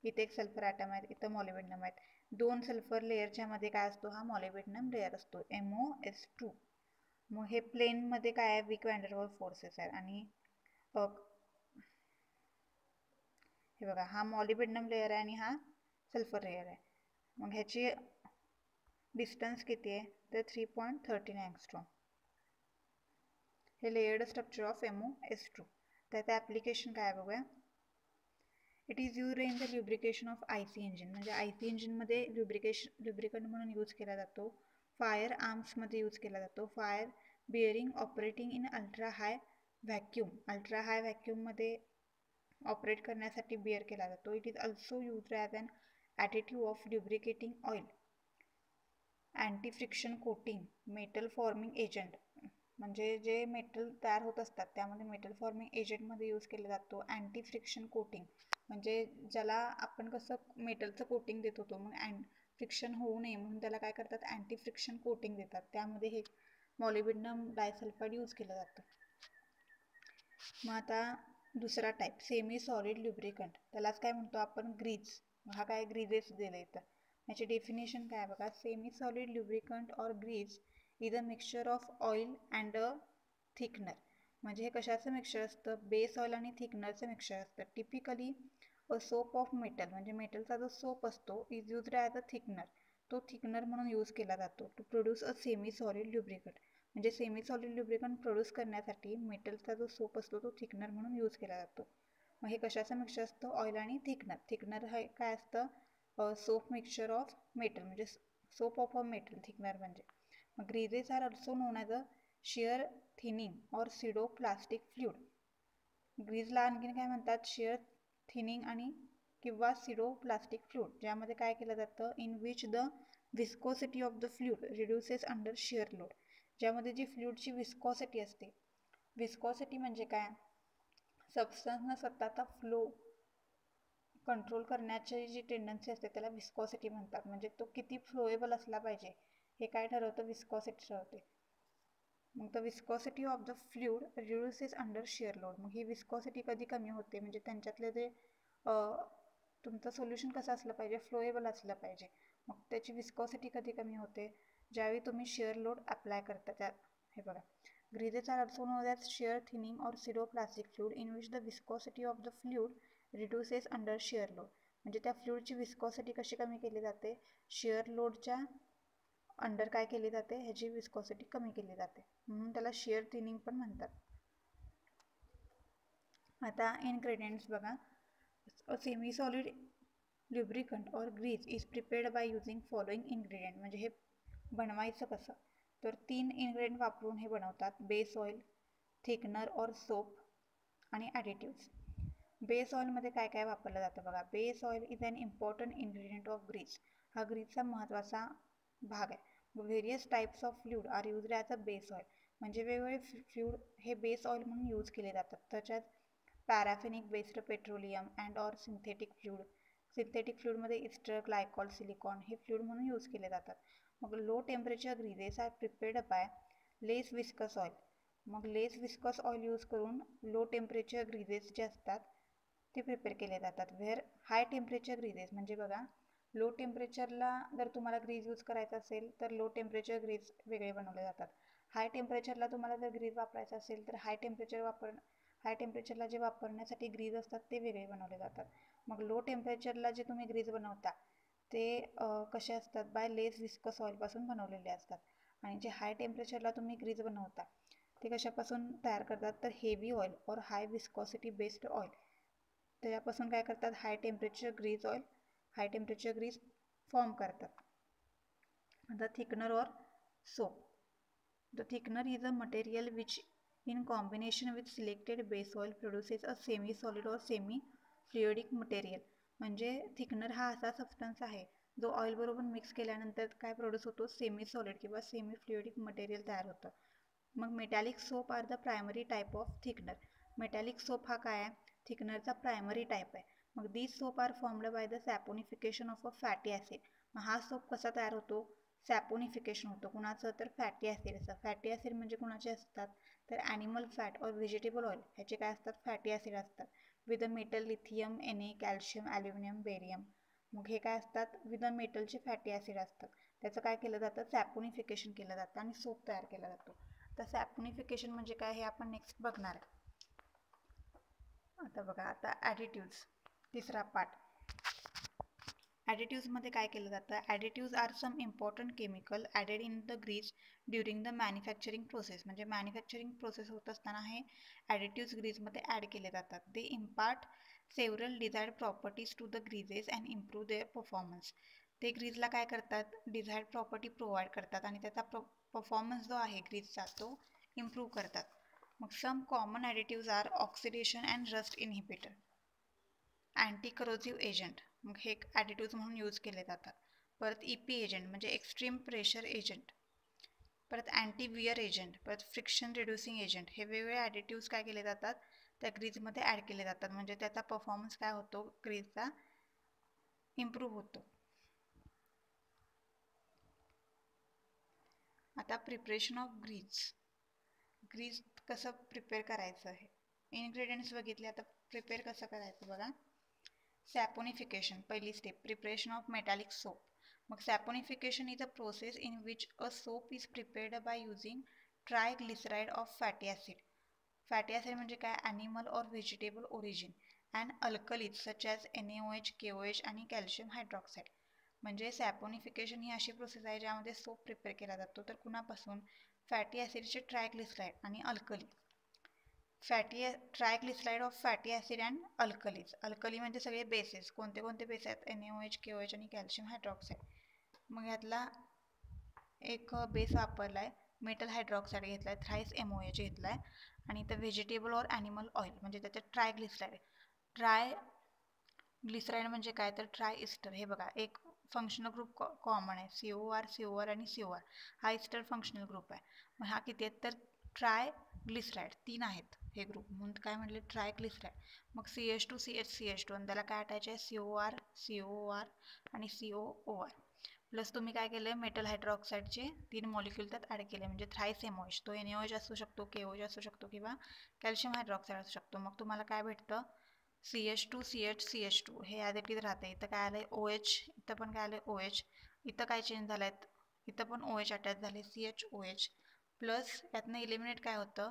इथे एक सल्फर ॲटम आहेत, इथं मॉलिब्डेनम आहेत. दोन सल्फर लेयरच्या मध्ये काय असतो, हा मॉलिब्डेनम लेयर असतो MoS2. मग हे प्लेनमध्ये काय आहे, वीक वॅन्डरवॉल फोर्सेस आहेत. आणि हे बघा, हा मॉलिब्डेनम लेयर आहे आणि हा सल्फर लेयर आहे. मग ह्याची डिस्टन्स किती आहे, तर 3.13 अँगस्ट्रॉम. हे लेयर्ड स्ट्रक्चर ऑफ MoS2. त्याचं ॲप्लिकेशन काय आहे बघूया. It is use in the lubrication of IC engine, म्हणजे IC इंजिनमध्ये ल्युब्रिकंट म्हणून यूज केला जातो. फायर आर्म्समध्ये यूज केला जातो. Fire bearing operating in ultra high व्हॅक्यूममध्ये ऑपरेट करण्यासाठी बिअर केला जातो. It is also use as an additive of lubricating oil, anti friction coating, metal forming agent, म्हणजे जे मेटल तयार होत असतात त्यामध्ये मेटल फॉर्मिंग एजंटमध्ये यूज केला जातो. अँटी फ्रिक्शन कोटिंग, म्हणजे ज्याला आपण कसं मेटलचं कोटिंग देत होतो, मग फ्रिक्शन होऊ नये म्हणून त्याला काय करतात, अँटी फ्रिक्शन कोटिंग देतात. त्यामध्ये हे मॉलिब्डेनम डायसल्फाइड यूज केलं जातं. मग आता दुसरा टाईप, सेमी सॉलिड ल्युब्रिकंट, त्यालाच काय म्हणतो आपण, ग्रीज. हा काय, ग्रीजेस दिलं इथं. याची डेफिनेशन काय बघा, semi solid lubricant or grease is a mixture of oil and a thickener. म्हणजे हे कशाचं मिक्सचर असतं, बेस ऑइल आणि थिकनरचं मिक्सचर असतं. Typically a soap of metal, म्हणजे मेटलचा जो सोप असतो is used as a thickener. तो थिकनर म्हणून यूज केला जातो to produce a semi solid lubricant. म्हणजे सेमी सॉलिड ल्युब्रिकंट प्रोड्यूस करण्यासाठी मेटलचा जो सोप असतो तो थिकनर म्हणून यूज केला जातो. मग हे कशाचं मिक्सचर असतं, ऑइल आणि थिकनर. थिकनर हे काय असतं, सोप मिक्सचर ऑफ मेटल, म्हणजे soap of a metal, thickener म्हणजे. मग greases are also known as a shear thinning or pseudo plastic fluid. ग्रीजला आणखीन काय म्हणतात, शिअर थिनिंग आणि किंवा सिडो प्लास्टिक फ्लुइड, ज्यामध्ये काय केलं जातं, in which the viscosity of the fluid reduces under shear load. ज्यामध्ये जी फ्लुइडची विस्कॉसिटी असते, विस्कॉसिटी म्हणजे काय, सबस्टन्सनं स्वतःचा फ्लो कंट्रोल करण्याची जी टेंडन्सी असते त्याला विस्कॉसिटी म्हणतात. म्हणजे तो किती फ्लोएबल असला पाहिजे हे काय ठरवतं, विस्कॉसिटी ठरवते. मग the viscosity of the fluid reduces under shear load. मग ही विस्कॉसिटी कधी कमी होते, म्हणजे त्यांच्यातले जे तुमचं सोल्युशन कसं असलं पाहिजे, फ्लोएबल असलं पाहिजे. मग त्याची विस्कॉसिटी कधी कमी होते, ज्यावेळी तुम्ही शिअर लोड अप्लाय करता. त्या हे बघा, greases are also known as shear thinning or pseudo plastic fluid in which the viscosity of the fluid reduces under shear load. म्हणजे त्या फ्लुइडची विस्कॉसिटी कशी कमी केली जाते, शिअर लोडच्या अंडर काय केली जाते, ह्याची विस्कॉसिटी कमी केली जाते, म्हणून त्याला शिअर थिनिंग पण म्हणतात. आता इनग्रेडियंट्स बघा, a semi solid lubricant or grease is prepared by using following ingredient. म्हणजे हे बनवायचं कसं, तर 3 इन्ग्रेडियंट वापरून हे बनवतात. बेस ऑइल, थिकनर और सोप आणि ॲडिटिव्स. बेस ऑइलमध्ये काय काय वापरलं जातं बघा. Base oil is an important ingredient of grease. हा ग्रीसचा महत्त्वाचा भाग आहे. Various types of fluid are used as a base oil. म्हणजे वेगवेगळे फ्लूड हे बेस ऑइल म्हणून यूज केले जातात. त्याच्यात paraffinic based petroleum and or synthetic fluid. Synthetic फ्लूडमध्ये इस्टर, ग्लायकॉल, सिलिकॉन हे फ्लूड म्हणून यूज केले जातात. मग low temperature greases are prepared by less viscous oil. मग लेस विस्कस ऑइल यूज करून लो टेम्परेचर ग्रीजेस जे असतात ते प्रिपेअर केले जातात. वेअर हाय टेम्परेचर ग्रीजेस म्हणजे बघा, लो टेम्परेचरला जर तुम्हाला ग्रीज यूज करायचा असेल तर लो टेम्परेचर ग्रीज वेगळे बनवले जातात. हाय टेम्परेचरला तुम्हाला जर ग्रीज वापरायचं असेल तर हाय टेम्परेचरला जे वापरण्यासाठी ग्रीज असतात ते वेगळे बनवले जातात. मग लो टेम्परेचरला जे तुम्ही ग्रीज बनवता ते कसे असतात, बाय लेस विस्कस ऑइलपासून बनवलेले असतात. आणि जे हाय टेम्परेचरला तुम्ही ग्रीज बनवता ते कशापासून तयार करतात, तर हेवी ऑइल और हाय विस्कॉसिटी बेस्ड ऑइल. त्याच्यापासून काय करतात, हाय टेम्परेचर ग्रीज फॉर्म करतात. द थिकनर और soap. The thickener is a material which in combination with selected base oil produces a semi solid or semi fluidic material. म्हणजे thickener हा असा substance आहे जो ऑइल बरोबर मिक्स केल्यानंतर काय प्रोड्यूस होतो, सेमी सॉलिड किंवा सेमी फ्लुइडिक मटेरियल तयार होतं. मग metallic soap are the primary type of thickener. Metallic soap हा काय आहे, थिकनरचा प्रायमरी टाईप आहे. मग these soap are formed by the saponification of a fatty acid. मग हा सोप कसा तयार होतो, सॅपोनिफिकेशन होतं. कुणाचं, तर फॅटी ॲसिडचं. फॅटी ॲसिड म्हणजे कुणाचे असतात, तर ॲनिमल फॅट और व्हेजिटेबल ऑइल ह्याचे काय असतात, फॅटी ॲसिड असतात. With a metal lithium, Na, calcium, aluminium, barium. मग हे काय असतात, विथ अ मेटलचे फॅटी ॲसिड असतात. त्याचं काय केलं जातं, सॅपोनिफिकेशन केलं जातं आणि सोप तयार केला जातो. तर सॅपोनिफिकेशन म्हणजे काय हे आपण नेक्स्ट बघणार आहे. आता बघा, आता ॲडिटिव्स, तिसरा पार्ट. ॲडिटिव्समध्ये काय केलं जातं, additives are some important chemical added in the grease during the manufacturing process. म्हणजे मॅन्युफॅक्चरिंग प्रोसेस होत असताना हे ॲडिटिव्स ग्रीजमध्ये ॲड केले जातात. They impart several desired properties to the greases and improve their performance. ते ग्रीजला काय करतात, डिझायर्ड प्रॉपर्टी प्रोव्हाइड करतात आणि त्याचा परफॉर्मन्स जो आहे ग्रीजचा तो इम्प्रूव्ह करतात. मग some common additives are oxidation and rust inhibitor, anti corrosive agent. मग हे ॲडिटिव्स म्हणून यूज केले जातात. परत EP एजंट म्हणजे एक्स्ट्रीम प्रेशर एजंट. परत अँटी वियर एजंट, परत फ्रिक्शन रिड्युसिंग एजंट. हे वेगवेगळे ॲडिटिव्स काय केले जातात, त्या ग्रीजमध्ये ॲड केले जातात. म्हणजे त्याचा परफॉर्मन्स काय होतो, ग्रीजचा इम्प्रूव्ह होतो. आता प्रिपरेशन ऑफ ग्रीज कसं प्रिपेअर करायचं आहे. इन्ग्रेडियंट्स बघितले, आता प्रिपेअर कसं करायचं बघा. सॅपोनिफिकेशन पहिली step, preparation of metallic soap. मग saponification is a process in which a soap is prepared by using triglyceride of fatty acid. Fatty acid म्हणजे काय, animal or vegetable origin and alkalis such as NaOH, KOH आणि calcium hydroxide. म्हणजे saponification ही अशी process आहे ज्यामध्ये soap prepare केला जातो. तर कुणापासून, फॅटी ॲसिडचे ट्रायग्लिसराइड आणि alkali. ट्रायग्लिसराइड of fatty acid and alkalis. Alkali म्हणजे सगळे बेसेस. कोणते कोणते बेस आहेत, NaOH, KOH आणि कॅल्शियम हायड्रॉक्साईड. मग यातला एक बेस वापरला आहे, मेटल हायड्रॉक्साईड घेतला आहे, थ्राईस MOH घेतला आहे. आणि इथं व्हेजिटेबल और ॲनिमल ऑइल म्हणजे त्याच्यात ट्रायग्लिसराइड. ट्रायग्लिसराइड म्हणजे काय, तर ट्राय इस्टर. हे बघा, एक फंक्शनल ग्रुप कॉमन आहे, COR आणि COR. हा इस्टर फंक्शनल ग्रुप आहे. मग हा किती आहेत, तर ट्रायग्लिसराइड 3 आहेत हे ग्रुप, म्हणून काय म्हटले, ट्रायग्लिसराइड. मग CH2CH आणि त्याला काय अटॅच आहे, COR आणि COOR. प्लस तुम्ही काय केलं, मेटल हायड्रॉक्साईडचे 3 मॉलिक्यूल त्यात ॲड केले. म्हणजे थ्राईस MOH, तो NaOH असू शकतो, KOH असू शकतो किंवा कॅल्शियम हायड्रॉक्साईड असू शकतो. मग तुम्हाला काय भेटतं, CH2 हे ॲज इट इज राहते. इथं काय आलं आहे, OH. इथं पण काय आलं आहे, OH. इथं काय चेंज झालं आहेत, इथं पण OH अटॅच झाले, CHOH. प्लस यातनं इलिमिनेट काय होतं,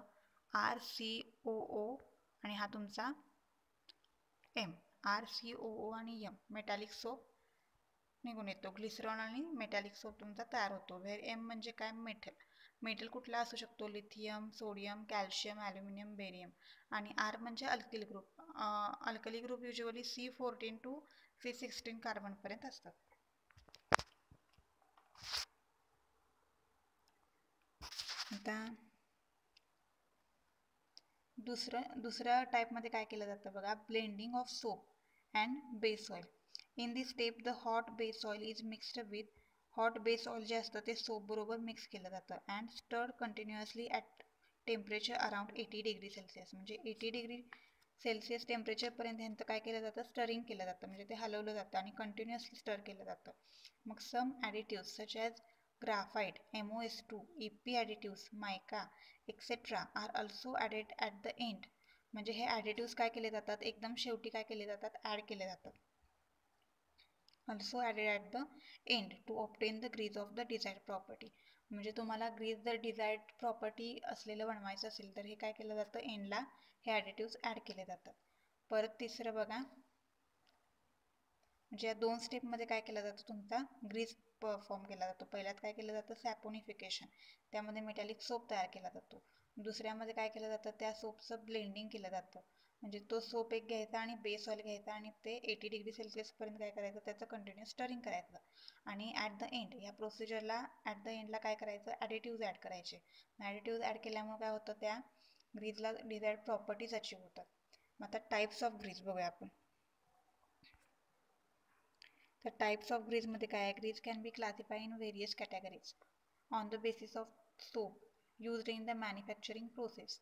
RCOO आणि हा तुमचा M. RCOO आणि M. मेटॅलिक सोप निघून येतो. ग्लिसरॉल आणि मेटॅलिक सोप तुमचा तयार होतो. व्हेर M म्हणजे काय, मेटल कुठला असू शकतो, lithium, sodium, calcium, aluminium, barium. आणि R म्हणजे alkyl group. Alkali group usually C14 to C16 कार्बनपर्यंत असतात. आता दुसऱ्या टाईपमध्ये काय केलं जातं बघा, blending of soap and base oil. In this step the hot base oil is mixed with hot base oil जे असतं ते सोप बरोबर मिक्स केलं जातं and stirred continuously at temperature around 80 degree Celsius. म्हणजे 80 डिग्री सेल्सिअस टेम्परेचरपर्यंत ह्यांचं काय केलं जातं, स्टरिंग केलं जातं, म्हणजे ते हलवलं जातं आणि कंटिन्युअसली स्टर केलं जातं. मग some additives such as graphite, MOS2, EP additives, mica etcetera are also added at the end. म्हणजे हे ॲडिटिव्स काय केले जातात, एकदम शेवटी काय केले जातात, ॲड केले जातात. Also added at the end to obtain the grease of the desired property. म्हणजे तुम्हाला ग्रीज जर डिझायर्ड प्रॉपर्टी असलेलं बनवायचं असेल तर हे काय केलं जातं, एंडला हे ॲडिटिव्स ॲड केले जातात. परत तिसरं बघा, म्हणजे या 2 स्टेपमध्ये काय केलं जातं, तुमचा ग्रीज परफॉर्म केला जातो. पहिल्यात काय केलं जातं, सॅपोनिफिकेशन, त्यामध्ये मेटॅलिक सोप तयार केला जातो. दुसऱ्यामध्ये काय केलं जातं, त्या सोपचं ब्लेंडिंग केलं जातं. म्हणजे तो सोप एक घ्यायचा आणि बेस ऑइल घ्यायचा आणि ते 80 डिग्री सेल्सिअसपर्यंत काय करायचं, त्याचं कंटिन्युअस स्टरिंग करायचं. आणि ॲट द एंड या प्रोसिजरला ॲट द एंडला काय करायचं, ॲडिटिव्ज ॲड करायचे. ॲडिटिव्ज ॲड केल्यामुळे काय होतं, त्या ग्रीजला डिझायर्ड प्रॉपर्टीज अचीव होतात. मग आता टाईप्स ऑफ ग्रीज बघूया आपण. तर टाइप्स ऑफ ग्रीजमध्ये काय आहे, grease can be classify in various categories on the basis of soap used in the manufacturing process.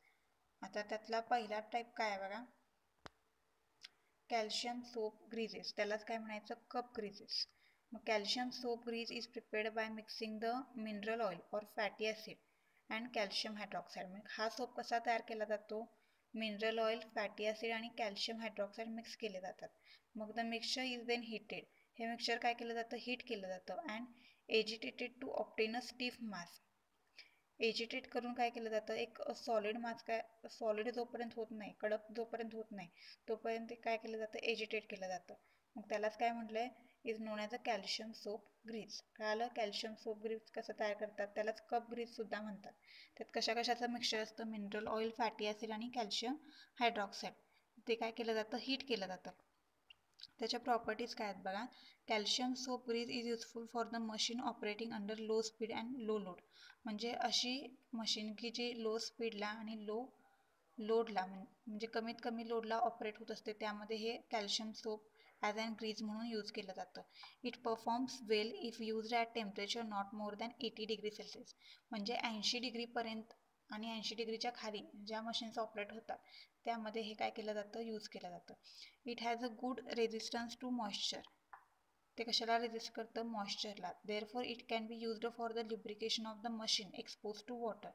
आता त्यातला पहिला टाईप काय आहे बघा, कॅल्शियम सोप ग्रीजेस, त्यालाच काय म्हणायचं, कप ग्रीजेस. मग calcium soap grease is prepared by mixing the mineral oil or fatty acid and calcium hydroxide. मग हा सोप कसा तयार केला जातो, मिनरल ऑइल, फॅटी ॲसिड आणि कॅल्शियम हायड्रॉक्साईड मिक्स केले जातात. मग the mixture is then heated. हे मिक्सचर काय केलं जातं, हीट केलं जातं and agitated to obtain a stiff mass. Agitate करून काय केलं जातं, एक सॉलिड मास, काय सॉलिड जोपर्यंत होत नाही, कडक जोपर्यंत होत नाही तोपर्यंत काय केलं जातं, एजिटेट केलं जातं. मग त्यालाच काय म्हटलंय, is known as a calcium soap grease. कळालं, कॅल्शियम सोप ग्रीज कसं तयार करतात, त्यालाच कप ग्रीज सुद्धा म्हणतात. त्यात कशाचं मिक्सचर असतं, मिनरल ऑइल, फॅटी ॲसिड आणि कॅल्शियम हायड्रॉक्साईड. ते काय केलं जातं, हीट केलं जातं. त्याच्या प्रॉपर्टीज काय आहेत बघा, calcium soap grease is useful for the machine operating under low speed and low load. म्हणजे अशी मशीन की जी लो स्पीडला आणि लो लोडला, म्हणजे कमीत कमी लोडला ऑपरेट होत असते, त्यामध्ये हे calcium soap as and grease म्हणून यूज केलं जातं. It performs well if used at temperature not more than 80 degree Celsius. म्हणजे 80 डिग्रीपर्यंत आणि 80 डिग्रीच्या खाली ज्या मशीन्स ऑपरेट होतात त्यामध्ये हे काय केलं जातं, यूज केलं जातं. It has a good resistance to moisture. ते कशाला रेजिस्ट करतं, मॉइश्चरला. Therefore it can be used for the lubrication of the machine expose to water.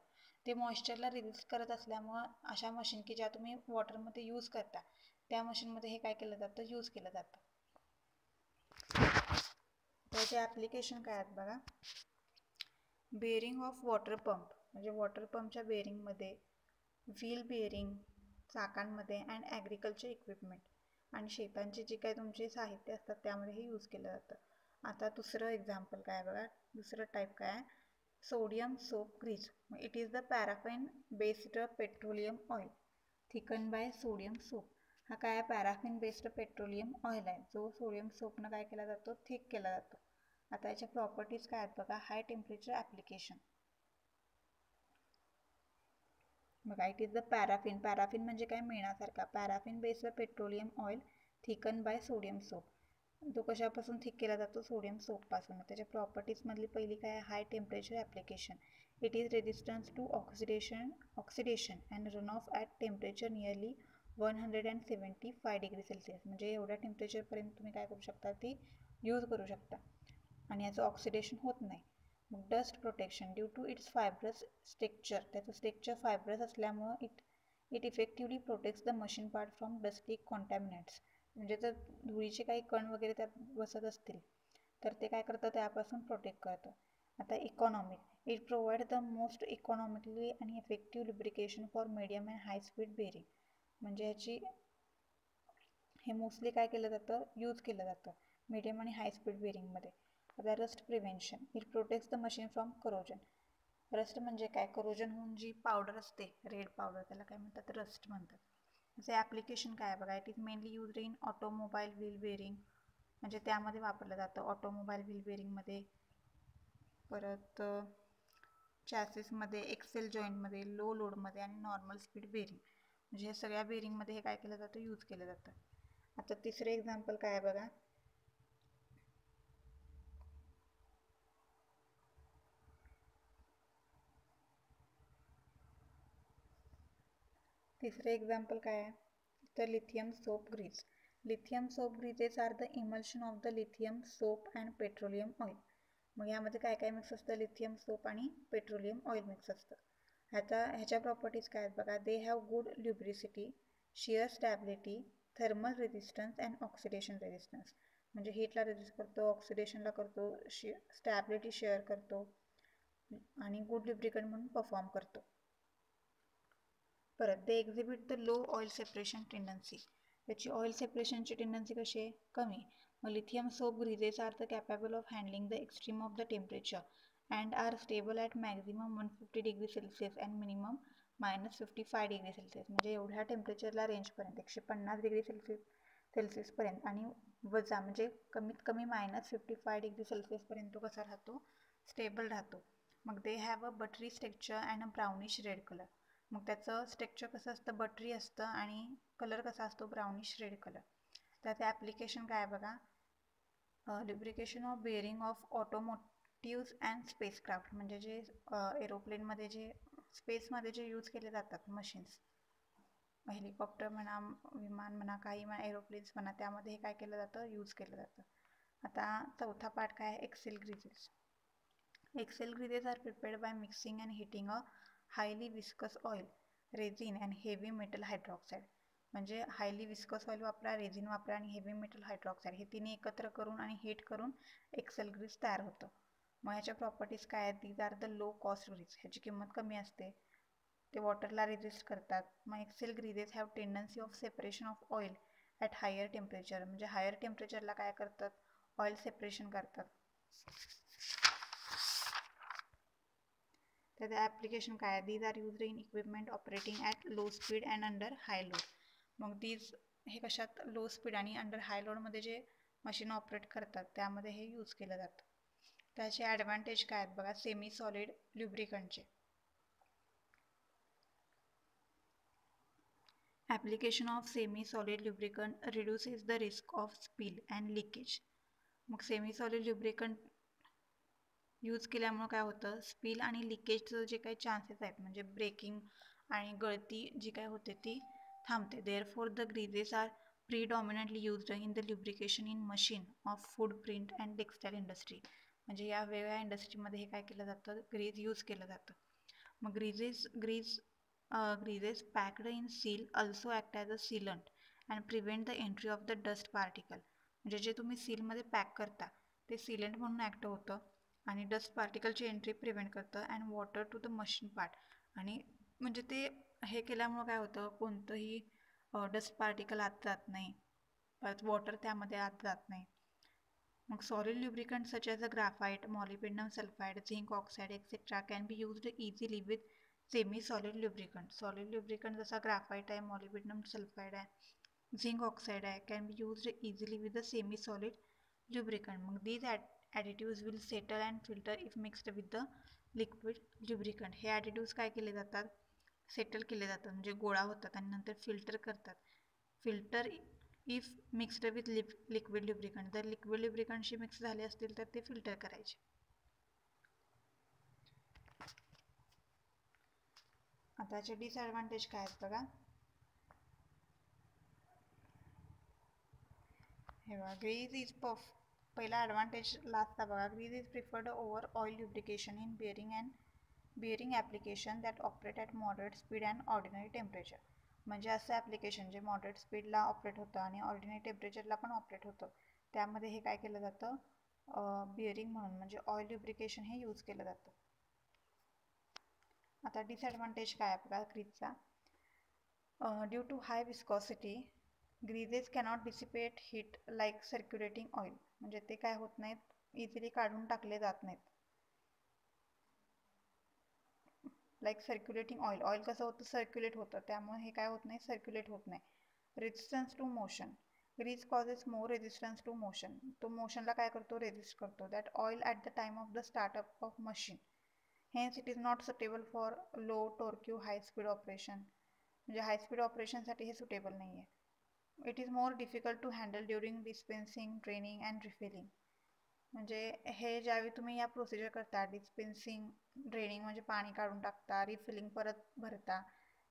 ते मॉइश्चरला रेजिस्ट करत असल्यामुळं अशा मशीन की ज्या तुम्ही वॉटरमध्ये यूज करता त्या मशीनमध्ये हे काय केलं जातं, यूज केलं जातं. त्याचे ॲप्लिकेशन काय आहेत बघा, बेअरिंग ऑफ वॉटर पंप, म्हणजे वॉटर पंपच्या बेअरिंगमध्ये, व्हील बेअरिंग चाकांमध्ये अँड ॲग्रिकल्चर इक्विपमेंट आणि शेतांचे जे काही तुमचे साहित्य असतात त्यामध्ये हे यूज केलं जातं. आता दुसरं एक्झाम्पल काय बघा, दुसरं टाईप काय आहे, sodium soap grease. It is the paraffin based petroleum oil thicken by sodium soap. हा काय आहे, पॅराफिन बेस्ड पेट्रोलियम ऑइल आहे जो सोडियम सोपनं काय केला जातो, थिक केला जातो. आता याच्या प्रॉपर्टीज काय आहेत बघा, हाय टेम्परेचर ॲप्लिकेशन बघा, it is the paraffin, paraffin म्हणजे काय, मेणासारखा, paraffin based petroleum oil thicken by sodium soap. तो कशापासून थिक केला जातो, सोडियम सोपपासून. त्याच्या प्रॉपर्टीजमधली पहिली काय आहे, high temperature application. It is resistance to oxidation and run off at temperature nearly 175 degree Celsius. म्हणजे एवढ्या टेम्परेचरपर्यंत तुम्ही काय करू शकता, ती यूज करू शकता आणि याचं ऑक्सिडेशन होत नाही. मग dust protection due to its fibrous structure, त्याचं स्ट्रक्चर फायब्रस असल्यामुळं it effectively protects the machine part from dusty contaminates. म्हणजे जर धुळीचे काही कण वगैरे त्यात बसत असतील तर ते काय करतं, त्यापासून प्रोटेक्ट करतं. आता economic, it provide the most economically आणि effective lubrication for medium and high speed bearing. म्हणजे ह्याची हे मोस्टली काय केलं जातं, यूज केलं जातं मीडियम आणि हाय स्पीड बेअरिंगमध्ये. आता rust prevention, it protects the machine from corrosion. Rust म्हणजे काय, करोजन होऊन जी पावडर असते, रेड पावडर, त्याला काय म्हणतात, रस्ट म्हणतात. त्याचे ॲप्लिकेशन काय आहे बघा, it is mainly used in automobile wheel bearing, म्हणजे त्यामध्ये वापरलं जातं ऑटोमोबाईल व्हील बेअरिंगमध्ये. परत चॅसिसमध्ये, एक्सेल जॉईंटमध्ये, लो लोडमध्ये आणि नॉर्मल स्पीड बेरिंग, म्हणजे हे सगळ्या बेरिंगमध्ये हे काय केलं जातं, यूज केलं जातं. आता तिसरे एक्झाम्पल काय आहे बघा. तिसरे एक्झाम्पल काय आहे तर lithium soap grease. Lithium soap greases are the emulsion of the lithium soap and petroleum oil. मग यामध्ये काय काय मिक्स असतं, लिथियम सोप आणि पेट्रोलियम ऑइल मिक्स असतं. ह्याच्या प्रॉपर्टीज काय आहेत बघा. They have good lubricity, shear stability, thermal resistance and oxidation resistance. म्हणजे हीटला रेजिस्ट करतो, ऑक्सिडेशनला करतो, स्टॅबिलिटी शेअर करतो आणि गुड ल्युब्रिकंट म्हणून परफॉर्म करतो. परत they exhibit the low oil separation tendency. त्याची ऑइल सेपरेशनची टेंडन्सी कशी आहे, कमी. मग lithium soap greases are the capable of handling the extreme of the temperature and are stable at maximum 150 degree Celsius and minimum -55 degree Celsius. म्हणजे एवढ्या टेम्परेचरला रेंजपर्यंत 150 degree सेल्सिअसपर्यंत आणि वजा म्हणजे कमीत कमी -55 डिग्री सेल्सिअसपर्यंत तो कसा राहतो, स्टेबल राहतो. मग they have a buttery structure and a brownish red colour. मग त्याचं स्ट्रक्चर कसं असतं, बटरी असतं आणि कलर कसा असतो, ब्राउनिश रेड कलर. त्याचं ॲप्लिकेशन काय आहे बघा. Lubrication of bearing of automotives and spacecraft. म्हणजे जे एरोप्लेनमध्ये जे स्पेसमध्ये जे यूज केले जातात मशीन्स, हेलिकॉप्टर म्हणा, विमान म्हणा, काही म्हणा, एरोप्लेन्स म्हणा, त्यामध्ये हे काय केलं जातं, यूज केलं जातं. आता चौथा पार्ट काय आहे, axle greases. Axle greases are prepared by mixing and heating a highly viscous oil, resin and heavy metal hydroxide. म्हणजे हायली विस्कस ऑइल वापरा, रेझिन वापरा आणि हेवी मेटल हायड्रॉक्साईड हे तिन्ही एकत्र करून आणि हीट करून एक्सेल ग्रीज तयार होतं. मग ह्याच्या प्रॉपर्टीज काय आहेत, these are the low cost grease. ह्याची किंमत कमी असते, ते वॉटरला रेजिस्ट करतात. मग axle greases have tendency of separation of oil at higher temperature. म्हणजे हायर टेम्परेचरला काय करतात, ऑइल सेपरेशन करतात. त्याचं ॲप्लिकेशन काय आहे, these are used in equipment operating at low speed and under high load. मग दीज हे कशात, लो स्पीड आणि अंडर हाय लोडमध्ये जे मशीन ऑपरेट करतात त्यामध्ये हे यूज केलं जातं. त्याचे ॲडव्हान्टेज काय आहेत बघा, सेमी सॉलिड ल्युब्रिकंटचे. Application of semi solid lubricant reduces the risk of spill and leakage. मग सेमी सॉलिड ल्युब्रिकंट यूज केल्यामुळं काय होतं, स्पिल आणि लिकेजचं जे काही चान्सेस आहेत, म्हणजे ब्रेकिंग आणि गळती जी काय होते ती थांबते. Therefore the greases are predominantly used in the lubrication in machine of food, print and textile industry. म्हणजे या वेगवेगळ्या इंडस्ट्रीमध्ये हे काय केलं जातं, ग्रीज यूज केलं जातं. मग greases packed in seal also act as a sealant and prevent the entry of the dust particle. म्हणजे जे तुम्ही सीलमध्ये पॅक करता ते सीलंट म्हणून ॲक्ट होतं आणि डस्ट पार्टिकलची एंट्री प्रिव्हेंट करतं and water to the machine part. आणि म्हणजे ते हे केल्यामुळं काय होतं, कोणतंही डस्ट पार्टिकल आत जात नाही, परत वॉटर त्यामध्ये आत जात नाही. मग solid lubricant such as a graphite, molybdenum sulphide, zinc oxide etcetera can be used easily with semi solid lubricant. Solid lubricant जसा ग्राफाईट आहे, मॉलिब्डेनम सल्फाईड आहे, झिंक ऑक्साईड आहे, can be used easily with the semi solid lubricant. मग these additives will settle and filter if mixed with the liquid lubricant. हे additives काय केले जातात, settle केले जातात, म्हणजे गोळा होतात आणि नंतर फिल्टर करतात. Filter if mixed with liquid lubricant. जर लिक्विड ल्युब्रिकंटशी मिक्स झाले असतील तर ते फिल्टर करायचे. आताचे डिसएडव्हान्टेज काय आहेत बघा. हे बघा, ग्रीज इज पहिला ॲडव्हान्टेज लास्टचा बघा. Grease is preferred over oil lubrication in bearing application that operate at moderate speed and ordinary temperature. म्हणजे असं ॲप्लिकेशन जे मॉडरेट स्पीडला ऑपरेट होतं आणि ऑर्डिनरी टेम्परेचरला पण ऑपरेट होतं, त्यामध्ये हे काय केलं जातं, बिअरिंग म्हणून म्हणजे ऑइल ल्युब्रिकेशन हे यूज केलं जातं. आता डिसएडव्हान्टेज काय आहे बघा ग्रीजचा. Due to high viscosity greases cannot dissipate heat like circulating oil. म्हणजे ते काय होत नाहीत, इझिली काढून टाकले जात नाहीत. लाईक सर्क्युलेटिंग ऑइल, ऑइल कसं होतं, सर्क्युलेट होतं, त्यामुळे हे काय होत नाही, सर्क्युलेट होत नाही. Resistance to motion, grease causes more resistance to motion. तो मोशनला काय करतो, रेजिस्ट करतो. That oil at the time of the startup of machine Hence it is not suitable for low torque high speed operation. म्हणजे high speed ऑपरेशनसाठी हे suitable नाही आहे. It is more difficult to handle during dispensing, draining and refilling. म्हणजे हे ज्यावेळी तुम्ही या प्रोसिजर करता, डिस्पेन्सिंग, ड्रेनिंग म्हणजे पाणी काढून टाकता, रिफिलिंग परत भरता,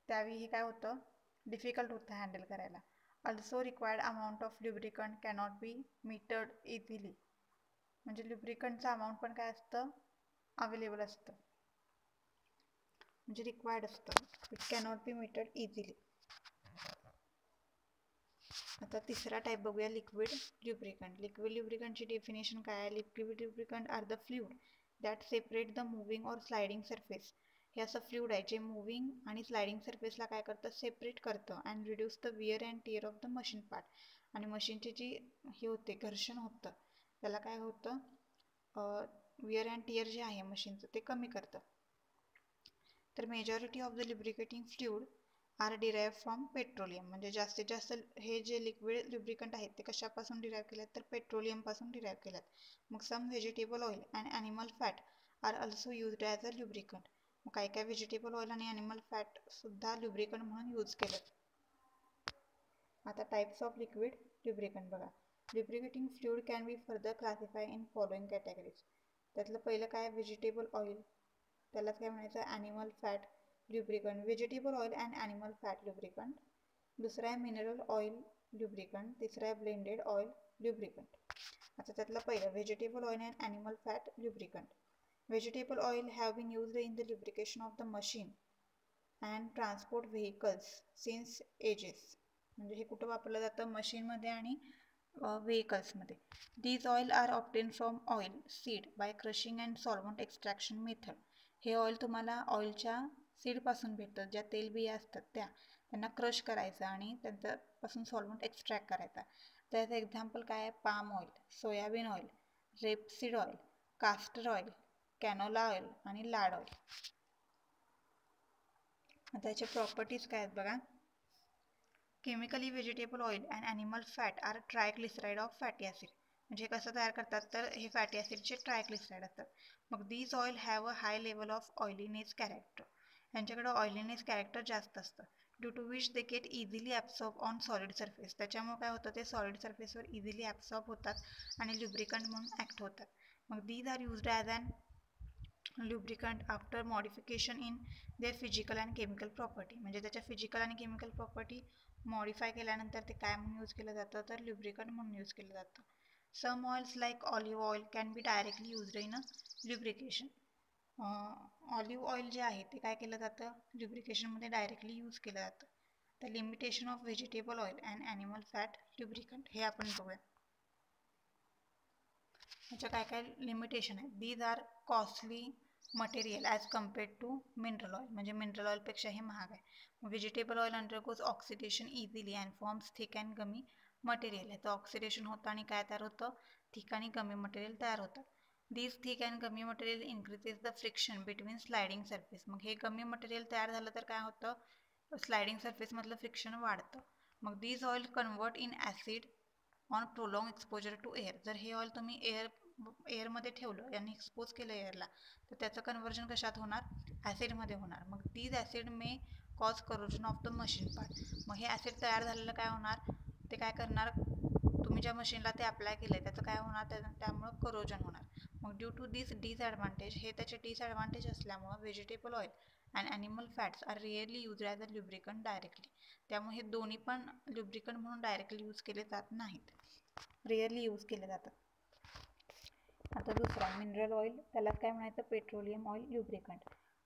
त्यावेळी हे काय होतं, डिफिकल्ट होतं हँडल करायला. Also required amount of lubricant cannot be metered easily. म्हणजे ल्युब्रिकंटचं अमाऊंट पण काय असतं, अवेलेबल असतं, म्हणजे रिक्वायर्ड असतं. It cannot be metered easily. आता तिसरा टाईप बघूया, लिक्विड ल्युब्रिकंट. लिक्विड ल्युब्रिकंटची डेफिनेशन काय आहे? Liquid lubricant are the fluid that separate the moving or sliding surface. हे असं फ्लुइड आहे जे मुव्हिंग आणि स्लायडिंग सरफेसला काय करतं, सेपरेट करतं and reduce the where and tear of the machine part. आणि मशीनची जी हे होते, घर्षण होतं, त्याला काय होतं, विअर अँड टिअर जे आहे मशीनचं ते कमी करतं. तर majority of the lubricating fluid are derive from petroleum. म्हणजे जास्तीत जास्त हे जे लिक्विड ल्युब्रिकंट आहेत ते कशापासून डिराईव्ह केल्यात, तर पेट्रोलियमपासून डिराईव्ह केल्यात. मग some vegetable oil and animal fat are also used as a lubricant. मग काही काही व्हेजिटेबल ऑइल आणि ॲनिमल फॅटसुद्धा ल्युब्रिकंट म्हणून यूज केलं. आता टाईप्स ऑफ लिक्विड ल्युब्रिकंट बघा. Lubricating fluid can be further classify in following categories. त्यातलं पहिलं काय, व्हेजिटेबल ऑइल, त्यालाच काय म्हणायचं, animal fat lubricant, vegetable oil and animal fat lubricant. दुसरा आहे मिनरल ऑइल ल्युब्रिकंट. तिसरा आहे ब्लेंडेड ऑइल ल्युब्रिकंट. आता त्यातलं पहिलं vegetable oil and animal fat lubricant. Vegetable oil have been used in the lubrication of the machine and transport vehicles since ages. म्हणजे हे कुठं वापरलं जातं, मशीनमध्ये आणि व्हेकल्समध्ये. These oil are obtain from oil seed by crushing and solvent extraction method. हे oil तुम्हाला ऑइलच्या सीडपासून भेटतं, ज्या तेलबिया असतात त्यांना क्रश करायचं आणि त्यांच्यापासून सॉल्वंट एक्स्ट्रॅक्ट करायचा. त्याचं एक्झाम्पल काय आहे, palm oil, soybean oil, rapeseed oil, castor oil, canola oil आणि लाड ऑइल. आता त्याच्या प्रॉपर्टीज काय आहेत बघा. Chemically vegetable oil and animal fat are triglyceride of fatty acid. म्हणजे कसं तयार करतात, तर हे फॅटी ॲसिडचे ट्रायग्लिसराइड असतात. मग these oil have a high level of oiliness character. यांच्याकडं ऑइलीनेस कॅरेक्टर जास्त असतं. Due to which they get easily absorb on solid surface. त्याच्यामुळे काय होतं, ते सॉलिड सरफेसवर इझिली ॲब्सॉर्ब होतात आणि ल्युब्रिकंट म्हणून ॲक्ट होतात. मग these are used as an lubricant after modification in their physical and chemical property. म्हणजे त्याच्या फिजिकल आणि केमिकल प्रॉपर्टी मॉडिफाय केल्यानंतर ते काय म्हणून यूज केलं जातं, तर ल्युब्रिकंट म्हणून यूज केलं जातं. Some oils like olive oil can be directly used in a lubrication. Olive oil जे आहे ते काय केलं जातं, ल्युब्रिकेशनमध्ये डायरेक्टली यूज केलं जातं. The limitation of vegetable oil and animal fat lubricant हे आपण बघूया. ह्याच्या काय काय लिमिटेशन आहेत. These are costly material as compared to mineral oil. म्हणजे मिनरल ऑइलपेक्षा हे महाग आहे. Vegetable oil undergoes oxidation easily and forms thick and gummy material. ह्याचं ऑक्सिडेशन होतं आणि काय तयार होतं, थिक आणि गमी मटेरियल तयार होतं. These thick and gummy material increases the friction between sliding surface. मग हे गमी मटेरियल तयार झालं तर काय होतं, स्लायडिंग सरफेसमधलं फ्रिक्शन वाढतं. मग these oil convert in acid on prolong exposure to air. जर हे ऑइल तुम्ही एअरमध्ये ठेवलं आणि एक्सपोज केलं एअरला, तर त्याचं कन्वर्जन कशात होणार, ॲसिडमध्ये होणार. मग these acid may cause corrosion of the machine part. मग हे ॲसिड तयार झालेलं काय होणार, ते काय करणार, तुम्ही ज्या मशीनला ते अप्लाय केलं आहे त्याचं काय होणार, त्यामुळं करोजन होणार. मग ड्यू टू दिस डिसॲडव्हान्टेज, हे त्याचे डिसॲडव्हान्टेज असल्यामुळं vegetable oil and animal fats are rarely use as a lubricant directly. त्यामुळे हे दोन्ही पण ल्युब्रिकंट म्हणून डायरेक्टली यूज केले जात नाहीत, रिअरली यूज केले जातात. आता दुसरा मिनरल ऑइल, त्याला काय म्हणायचं, petroleum oil lubricant.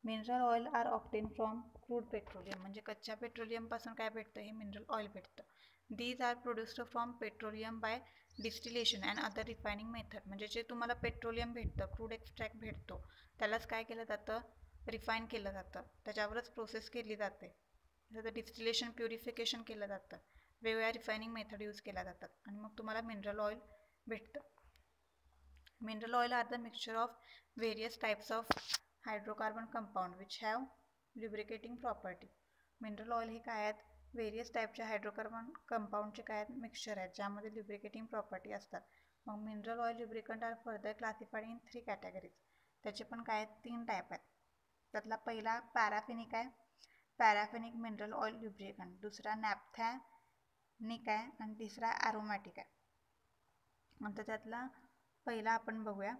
Mineral oil are obtain from crude petroleum. म्हणजे कच्च्या पेट्रोलियमपासून काय भेटतं, हे मिनरल ऑइल भेटतं. These are produced from petroleum by distillation and other refining method. म्हणजे जे तुम्हाला पेट्रोलियम भेटतं, क्रूड एक्स्ट्रॅक्ट भेटतो, त्यालाच काय केलं जातं, रिफाईन केलं जातं, त्याच्यावरच प्रोसेस केली जाते. त्याचं डिस्टिलेशन, प्युरिफिकेशन केलं जातं, वेगवेगळ्या रिफायनिंग मेथड यूज केल्या जातात आणि मग तुम्हाला मिनरल ऑइल भेटतं. Mineral oil are the mixture of various types of hydrocarbon compound which have lubricating property. Mineral oil हे काय आहेत, व्हेरियस टाईपच्या हायड्रोकार्बन कंपाऊंडचे काय आहेत, मिक्सचर आहेत, ज्यामध्ये ल्युब्रिकेटिंग प्रॉपर्टी असतात. मग mineral oil lubricant are further classified in 3 categories. त्याचे पण काय आहेत, 3 टाईप आहेत. त्यातला पहिला पॅराफिनिक आहे, पॅराफिनिक मिनरल ऑइल ल्युब्रिकंट, दुसरा नॅपथॅनिक आहे आणि तिसरा ॲरोमॅटिक आहे. नंतर त्यातला पहिला आपण बघूया.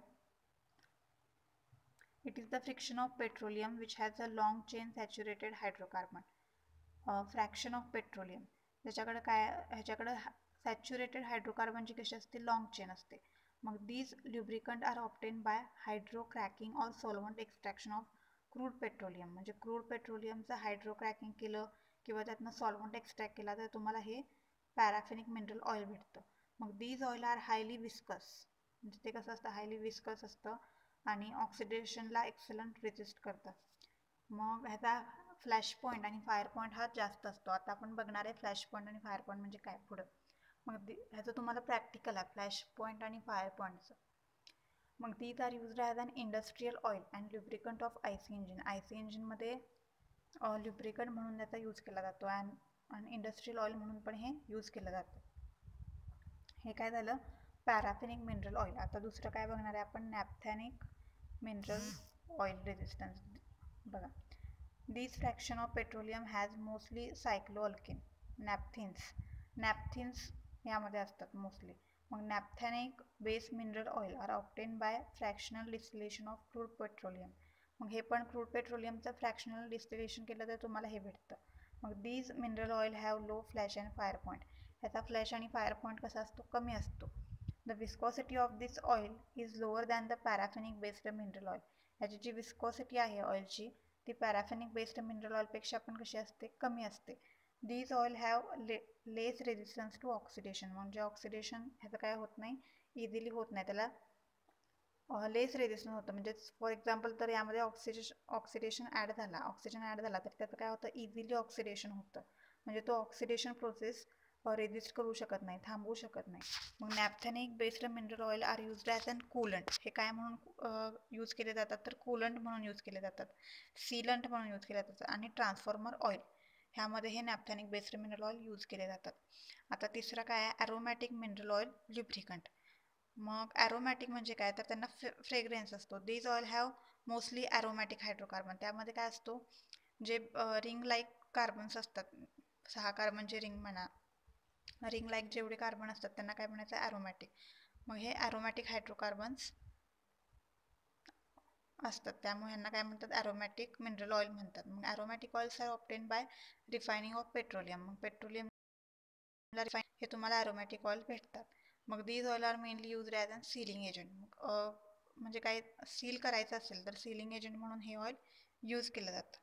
It is the friction of petroleum which has a long chain saturated hydrocarbon, fraction of petroleum. ह्याच्याकडे सॅच्युरेटेड हायड्रोकार्बनची कशी असते, लॉंग चेन असते. मग these lubricant are obtain by hydro cracking or solvent extraction of crude petroleum. म्हणजे crude पेट्रोलियमचं hydro cracking केलं किंवा त्यातनं सॉल्वंट एक्स्ट्रॅक्ट केला तर तुम्हाला हे पॅराफिनिक मिनरल ऑइल भेटतं. मग these oil are highly viscous, म्हणजे ते कसं असतं, हायली विस्कस असतं आणि ऑक्सिडेशनला एक्सलंट रेजिस्ट करतं. मग ह्याचा फ्लॅश पॉईंट आणि फायर पॉईंट हा जास्त असतो. आता आपण बघणार आहे फ्लॅश पॉईंट आणि फायर पॉईंट म्हणजे काय पुढं. मग ह्याचं तुम्हाला प्रॅक्टिकल आहे फ्लॅश पॉईंट आणि फायर पॉईंटचं. मग these are used as an industrial oil and lubricant of IC engine. IC इंजिनमध्ये ल्युब्रिकंट म्हणून त्याचा यूज केला जातो आणि इंडस्ट्रियल ऑइल म्हणून पण हे यूज केलं जातं. हे काय झालं, पॅराफिनिक मिनरल ऑइल. आता दुसरं काय बघणार आहे आपण, नॅपथॅनिक मिनरल ऑइल रेजिस्टन्स. बघा, this fraction of petroleum has mostly cycloalkane naphthenes यामध्ये असतात मोस्टली. मग naphthenic base mineral oil are obtain by fractional distillation of crude petroleum. मग हे पण क्रूड पेट्रोलियमचं फ्रॅक्शनल डिस्टिलेशन केलं तर तुम्हाला हे भेटतं. मग these mineral oil have low flash and fire point. ह्याचा फ्लॅश आणि फायर पॉईंट कसा असतो, कमी असतो. The viscosity of this oil is lower than the paraffinic based mineral oil. ह्याची जी विस्कॉसिटी आहे ऑइलची ती पॅराफिनिक बेस्ड मिनरल ऑइलपेक्षा पण कशी असते, कमी असते. These oil have less resistance to oxidation. म्हणजे ऑक्सिडेशन ह्याचं काय होत नाही, इझिली होत नाही, त्याला लेस रेजिस्टन्स होतं. म्हणजे फॉर एक्झाम्पल तर यामध्ये ऑक्सिडेशन ॲड झाला तर त्याचं काय होतं, इझिली ऑक्सिडेशन होतं. म्हणजे तो ऑक्सिडेशन प्रोसेस रेजिस्ट करू शकत नाही, थांबवू शकत नाही. मग naphthenic based mineral oil are used as an coolant. हे काय म्हणून यूज केले जातात, तर कूलंट म्हणून यूज केले जातात, सीलंट म्हणून यूज केले जातात आणि ट्रान्सफॉर्मर ऑइल ह्यामध्ये हे नॅपथॅनिक बेस्ड मिनरल ऑइल यूज केले जातात. आता तिसरा काय आहे, ॲरोमॅटिक मिनरल ऑइल ल्युब्रिकंट. मग ॲरोमॅटिक म्हणजे काय, तर त्यांना फ्रेग्रेन्स असतो. These oil have mostly aromatic hydrocarbon. त्यामध्ये काय असतो, जे रिंग लाईक कार्बन्स असतात, 6 कार्बनचे रिंग म्हणा, रिंग लाईक जेवढे कार्बन असतात त्यांना काय म्हणायचं, ॲरोमॅटिक. मग हे ॲरोमॅटिक हायड्रोकार्बन्स असतात, त्यामुळे यांना काय म्हणतात, ॲरोमॅटिक मिनरल ऑइल म्हणतात. मग aromatic oils are obtain by refining of petroleum. मग पेट्रोलियमला रिफाईन हे तुम्हाला ॲरोमॅटिक ऑइल भेटतात. मग these oil are mainly used as an sealing agent. मग म्हणजे काय सील करायचं असेल तर सीलिंग एजंट म्हणून हे ऑइल यूज केलं जातं.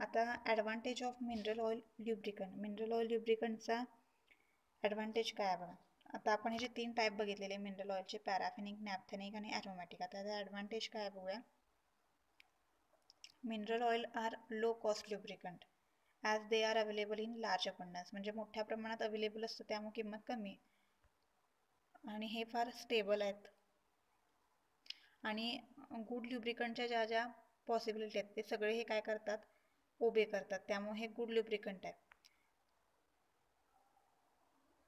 आता advantage of mineral oil lubricant. Mineral oil ल्युब्रिकंटचा ॲडव्हान्टेज काय आहे बघा. आता आपण हे जे 3 टाईप बघितलेले मिनरल ऑइलचे, पॅराफिनिक, नॅपथॅनिक आणि ॲरोमॅटिक. आता त्याचा ॲडव्हान्टेज काय बघूया. Mineral oil are low cost lubricant as they are available in large abundance. म्हणजे मोठ्या प्रमाणात अवेलेबल असतं त्यामुळे किंमत कमी आहे आणि हे फार स्टेबल आहेत. आणि गुड ल्युब्रिकंटच्या ज्या ज्या पॉसिबिलिटी आहेत ते सगळे हे काय करतात, ओबे करतात, त्यामुळे हे गुड ल्युब्रिकंट आहे.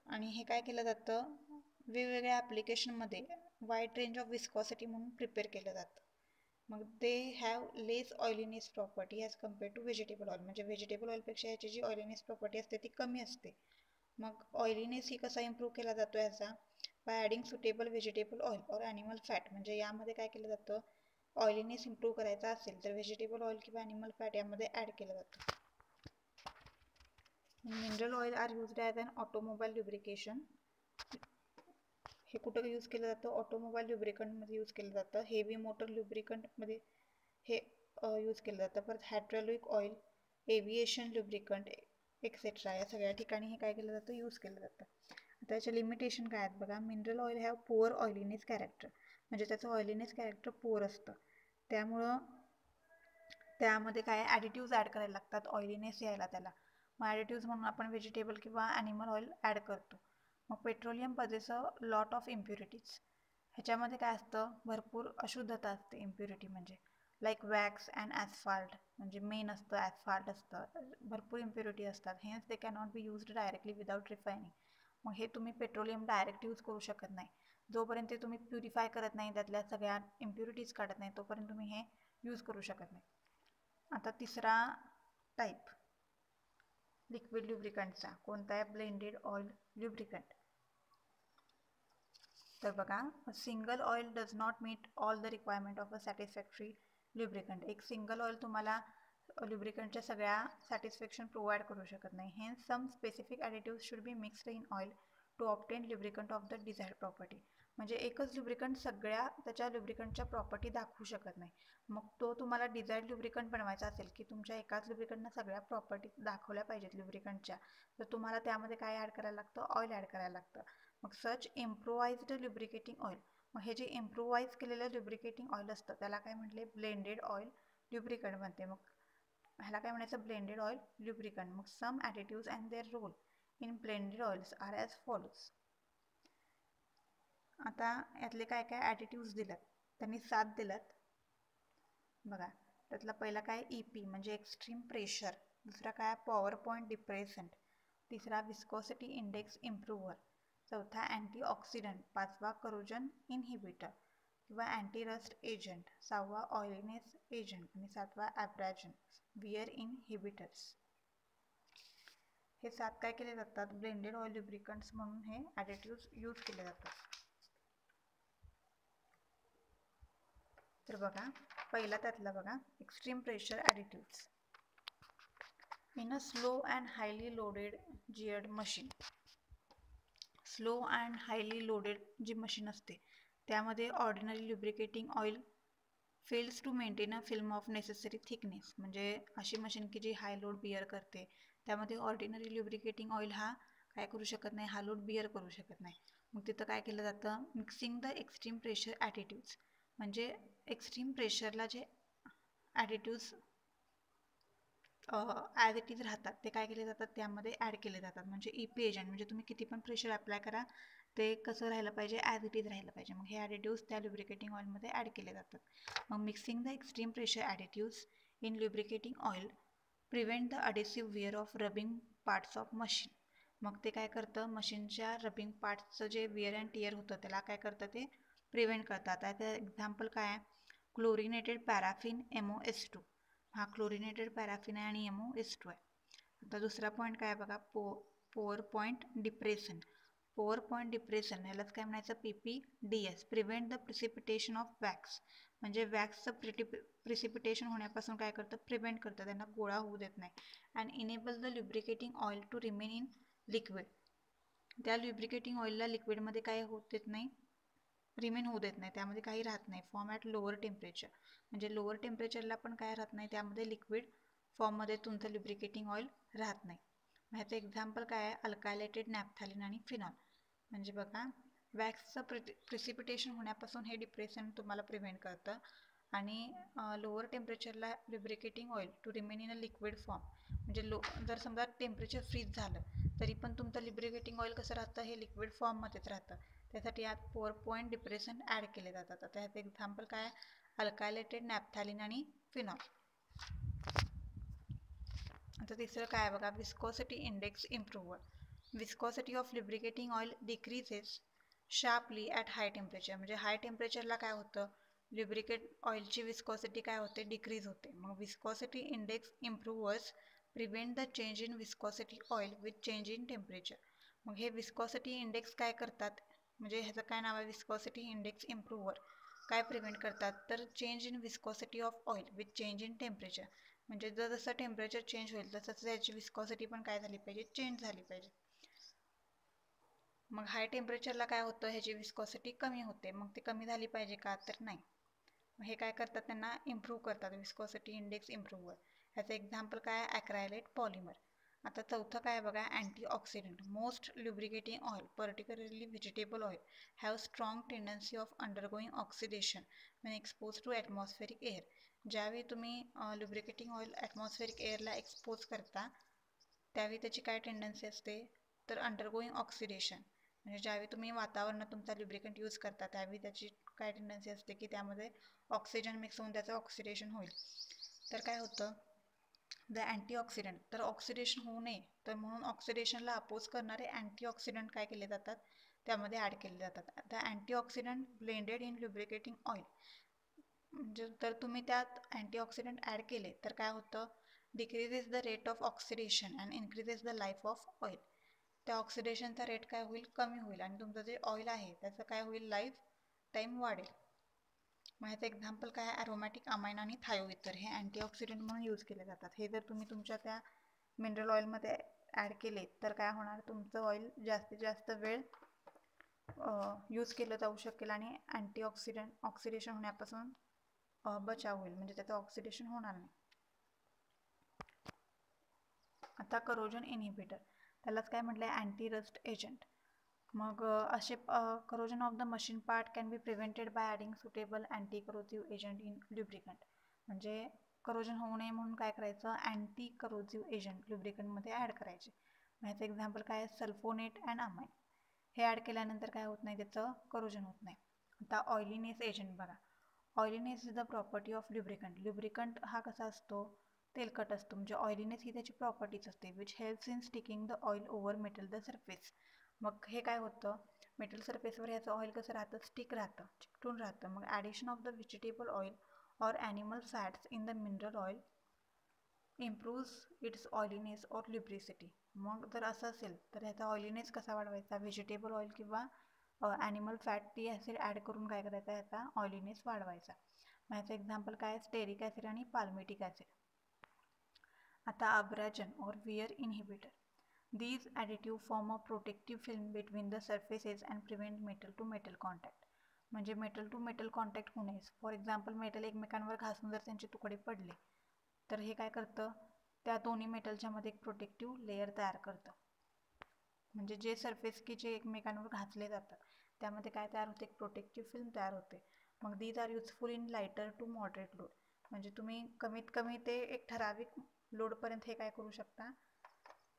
आणि हे काय केलं जातं, वेगवेगळ्या ॲप्लिकेशनमध्ये वाईड रेंज ऑफ विस्कॉसिटी म्हणून प्रिपेअर केलं जातं. मग they have less oiliness property as compare to vegetable oil. म्हणजे व्हेजिटेबल ऑइलपेक्षा याची जी ऑइलीनेस प्रॉपर्टी असते ती कमी असते. मग ऑइलीनेस ही कसा इम्प्रूव्ह केला जातो याचा, bye adding suitable vegetable oil और ॲनिमल फॅट. म्हणजे यामध्ये काय केलं जातं, ऑइलीनेस इम्प्रूव्ह करायचा असेल तर व्हेजिटेबल ऑइल किंवा ॲनिमल फॅट यामध्ये ॲड केलं जातं. Mineral oil are used as an automobile lubrication. हे कुठं यूज केलं जातं, ऑटोमोबाईल ल्युब्रिकंटमध्ये यूज केलं जातं. हेवी मोटर ल्युब्रिकंटमध्ये हे यूज केलं जातं. परत हायड्रॉलिक ऑइल, एव्हिएशन ल्युब्रिकंट एक्सेट्रा या सगळ्या ठिकाणी हे काय केलं जातं, यूज केलं जातं. आता याचे लिमिटेशन काय आहेत बघा. Mineral oil have poor oiliness character. म्हणजे त्याचं ऑइलीनेस कॅरेक्टर पुअर असतं, त्यामुळं त्यामध्ये काय ॲडिटिव्ज ॲड करायला लागतात ऑइलीनेस यायला त्याला. मग ॲडिटिव्ज म्हणून आपण व्हेजिटेबल किंवा ॲनिमल ऑइल ॲड करतो. मग petroleum possess a lot of impurities. ह्याच्यामध्ये काय असतं, भरपूर अशुद्धता असते. इम्प्युरिटी म्हणजे लाईक वॅक्स अँड ॲस्फाल्ट. म्हणजे मेन असतं, ॲस्फाल्ट असतं, भरपूर इम्प्युरिटी असतात. Hence they cannot be used directly without refining. मग हे तुम्ही पेट्रोलियम डायरेक्ट यूज करू शकत नाही. जोपर्यंत तुम्ही प्युरिफाय करत नाही, त्यातल्या सगळ्या इम्प्युरिटीज काढत नाही, तोपर्यंत तुम्ही हे यूज करू शकत नाही. आता तिसरा टाईप लिक्विड ल्युब्रिकंटचा कोणता आहे? Blended oil lubricant. तर बघा, single oil does not meet all the requirement of a satisfactory lubricant. एक सिंगल ऑइल तुम्हाला ल्युब्रिकंटच्या सगळ्या सॅटिस्फॅक्शन प्रोव्हाइड करू शकत नाही. Hence some specific additive should be mixed in oil to obtain lubricant of the desired property. म्हणजे एकच ल्युब्रिकंट सगळ्या त्याच्या ल्युब्रिकंटच्या प्रॉपर्टी दाखवू शकत नाही. मग तो तुम्हाला डिझायर्ड ल्युब्रिकंट बनवायचा असेल की तुमच्या एकाच ल्युब्रिकंटना सगळ्या प्रॉपर्टी दाखवल्या पाहिजेत ल्युब्रिकंटच्या, तर तुम्हाला त्यामध्ये काय ॲड करायला लागतं? ऑइल ॲड करायला लागतं. मग सच इम्प्रोवाइज्ड ल्युब्रिकेटिंग ऑइल. मग हे जे इम्प्रोवाइज केलेलं ल्युब्रिकेटिंग ऑइल असतं त्याला काय म्हटले? ब्लेंडेड ऑइल ल्युब्रिकंट बनते. मग ह्याला काय म्हणायचं? Blended oil lubricant. मग some additives and their role in blended oils are as follows. आता यातले काय काय ॲडिटिव्स दिल्यात, त्यांनी 7 दिल्यात बघा. त्यातला पहिला काय? EP म्हणजे एक्स्ट्रीम प्रेशर. दुसरा काय? Power point depressant. तिसरा विस्कोसिटी इंडेक्स इम्प्रूव्हर. चौथा अँटीऑक्सिडंट. पाचवा करोजन इनहिबिटर किंवा अँटी रस्ट एजंट. सहावा ऑइलिनेस एजंट आणि सातवा ॲब्रॅजन वियर इनहिबिटर्स. हे 7 काय केले जातात? ब्लेंडेड ऑइल ल्युब्रिकंट्स म्हणून हे ॲडिटिव्स यूज केले जातात. तर बघा, पहिला त्यातला बघा, extreme pressure additives. In a slow and highly loaded geared machine. Slow and highly loaded जी मशीन असते त्यामध्ये ordinary lubricating oil fails to maintain a film of necessary thickness. म्हणजे अशी मशीन की जी हाय लोड बिअर करते त्यामध्ये ऑर्डिनरी ल्युब्रिकेटिंग ऑइल हा काय करू शकत नाही? हा लोड बिअर करू शकत नाही. मग तिथं काय केलं जातं? Mixing the extreme pressure additives. म्हणजे एक्स्ट्रीम प्रेशरला जे ॲडिटिव्स ॲज इट इज राहतात ते काय केले जातात? त्यामध्ये ॲड केले जातात. म्हणजे EP एजंट म्हणजे तुम्ही किती पण प्रेशर अप्लाय करा ते कसं राहिलं पाहिजे? ॲज इट इज राहिलं पाहिजे. मग हे ॲडिटिव्स त्या ल्युब्रिकेटिंग ऑइलमध्ये ॲड केले जातात. मग mixing the extreme pressure additives in lubricating oil prevent the adhesive wear of rubbing parts of machine. मग ते काय करतं? मशीनच्या रबिंग पार्ट्सचं जे विअर अँड टिअर होतं त्याला काय करतं? ते प्रिव्हेंट करतात. आता एक्झाम्पल काय आहे? Chlorinated paraffin MOS2. हा क्लोरिनेटेड पॅराफिन आहे आणि MOS2 आहे. आता दुसरा पॉईंट काय बघा? Pour point depression. Pour point depression यालाच काय म्हणायचं? PPDS. Prevent the precipitation of wax. म्हणजे वॅक्सचं प्रिसिपिटेशन होण्यापासून काय करतं? प्रिव्हेंट करतं, त्यांना गोळा होऊ देत नाही. And enable the lubricating oil to remain in liquid. त्या ल्युब्रिकेटिंग ऑइलला लिक्विडमध्ये काय होत देत नाही? रिमेन होऊ देत नाही, त्यामध्ये काही राहत नाही. Form at lower temperature. म्हणजे लोअर टेम्परेचरला पण काय राहत नाही? त्यामध्ये लिक्विड फॉर्ममध्ये तुमचं ल्युब्रिकेटिंग ऑइल राहत नाही. ह्याचं एक्झाम्पल काय आहे? अल्कायलेटेड नॅफ्थॅलिन आणि फिनॉल. म्हणजे बघा, वॅक्सचं प्रिसिपिटेशन होण्यापासून हे डिप्रेशन तुम्हाला प्रिव्हेंट करतं आणि लोअर टेम्परेचरला lubricating oil to remain in a liquid form. म्हणजे जर समजा टेम्परेचर फ्रीज झालं तरी पण तुमचं ल्युब्रिकेटिंग ऑइल कसं राहतं? हे लिक्विड फॉर्ममध्येच राहतं. त्यासाठी यात पोअर पॉईंट डिप्रेशन ॲड केले जातात. आता ह्याचं एक्झाम्पल काय आहे? अल्कायलेटेड नॅफ्थॅलिन आणि फिनॉल. आता तिसरं काय बघा? Viscosity index improver. Viscosity of lubricating oil decreases sharply at high temperature. म्हणजे हाय टेम्परेचरला काय होतं? ल्युब्रिकेट ऑइलची विस्कोसिटी काय होते? डिक्रीज होते. मग viscosity index improvers prevent the change in viscosity oil with change in temperature. मग हे विस्कोसिटी इंडेक्स काय करतात? म्हणजे ह्याचं काय नाव आहे? Viscosity index improver. काय प्रिव्हेंट करतात? तर change in viscosity of oil with change in temperature. म्हणजे जसं टेम्परेचर चेंज होईल तसं त्याची विस्कोसिटी पण काय झाली पाहिजे? चेंज झाली पाहिजे. मग हाय टेम्परेचरला काय होतं? ह्याची विस्कोसिटी कमी होते. मग ती कमी झाली पाहिजे का? तर नाही. हे काय करतात? त्यांना इम्प्रूव्ह करतात. Viscosity index improver. ह्याचं एक्झाम्पल काय? Acrylate polymer. आता चौथं काय बघा? Antioxidant. Most lubricating oil particularly vegetable oil have strong tendency of undergoing oxidation when exposed to atmospheric air. ज्यावेळी तुम्ही ल्युब्रिकेटिंग ऑइल ॲटमॉस्फेरिक एअरला एक्सपोज करता त्यावेळी त्याची काय टेंडन्सी असते? तर अंडरगोईंग ऑक्सिडेशन. म्हणजे ज्यावेळी तुम्ही वातावरणात तुमचा ल्युब्रिकंट यूज करता त्यावेळी त्याची काय टेंडन्सी असते की त्यामध्ये ऑक्सिजन मिक्स होऊन त्याचं ऑक्सिडेशन होईल. तर काय होतं? The antioxidant. तर ऑक्सिडेशन होऊ नये तर म्हणून ऑक्सिडेशनला अपोज करणारे अँटीऑक्सिडंट काय केले जातात? त्यामध्ये ॲड केले जातात. The antioxidant blended in lubricating oil म्हणजे जर तुम्ही त्यात अँटीऑक्सिडंट ॲड केले तर काय होतं, decreases the rate of oxidation and increases the life of oil. त्या ऑक्सिडेशनचा रेट काय होईल, कमी होईल आणि तुमचं जे ऑइल आहे त्याचं काय होईल, लाईफ टाईम वाढेल. मग ह्याचं एक्झाम्पल काय आहे, ॲरोमॅटिक अमाइन आणि थायोइथर हे अँटीऑक्सिडंट म्हणून यूज केले जातात. हे जर तुम्ही तुमच्या त्या मिनरल ऑइलमध्ये ॲड केले तर काय होणार, तुमचं ऑइल जास्तीत जास्त वेळ यूज केलं जाऊ शकेल आणि ऑक्सिडेशन होण्यापासून बचाव होईल, म्हणजे त्याचं ऑक्सिडेशन होणार नाही. आता करोजन इनहिबिटर, त्यालाच काय म्हटलं आहे, अँटी रस्ट एजंट. मग असे corrosion of the machine part can be prevented by adding suitable anti corrosive agent in lubricant. म्हणजे करोजन होऊ नये म्हणून काय करायचं, अँटी करोजिव्ह एजंट ल्युब्रिकंटमध्ये ॲड करायचे. ह्याचं एक्झाम्पल काय आहे, सल्फोनेट अँड अमाइन. हे ॲड केल्यानंतर काय होत नाही, त्याचं करोजन होत नाही. आता ऑइलीनेस एजंट बघा. ऑइलीनेस इज द प्रॉपर्टी ऑफ ल्युब्रिकंट. ल्युब्रिकंट हा कसा असतो, तेलकट असतो, म्हणजे ऑइलीनेस ही त्याची प्रॉपर्टीज असते, which helps in sticking the oil over metal the surface. मग हे काय होतं, मेटल सरफेसवर ह्याचं ऑइल कसं राहतं, स्टिक राहतं, चिकटून राहतं. मग addition of the vegetable oil or animal fats in the mineral oil improves its oiliness or lubricity. मग जर असं असेल तर ह्याचा ऑइलीनेस कसा वाढवायचा, व्हेजिटेबल ऑइल किंवा ॲनिमल फॅटी ॲसिड ॲड करून काय करायचा, ह्याचा ऑइलीनेस वाढवायचा. मग ह्याचं एक्झाम्पल काय आहे, स्टेरिक ॲसिड आणि पाल्मिटिक ॲसिड. आता abrasion or wear inhibitor. These additive form a protective film between the surfaces and prevent metal to metal contact. म्हणजे मेटल टू मेटल कॉन्टॅक्ट होऊ नये. फॉर एक्झाम्पल मेटल एकमेकांवर घासून जर त्यांचे तुकडे पडले तर हे काय करतं, त्या दोन्ही मेटलच्या मध्ये एक प्रोटेक्टिव्ह लेअर तयार करतं. म्हणजे जे सरफेस की जे एकमेकांवर घासले जातात त्यामध्ये काय तयार होते, एक प्रोटेक्टिव्ह फिल्म तयार होते. मग these are useful in lighter to moderate load. म्हणजे तुम्ही कमीत कमी ते एक ठराविक लोडपर्यंत हे काय करू शकता,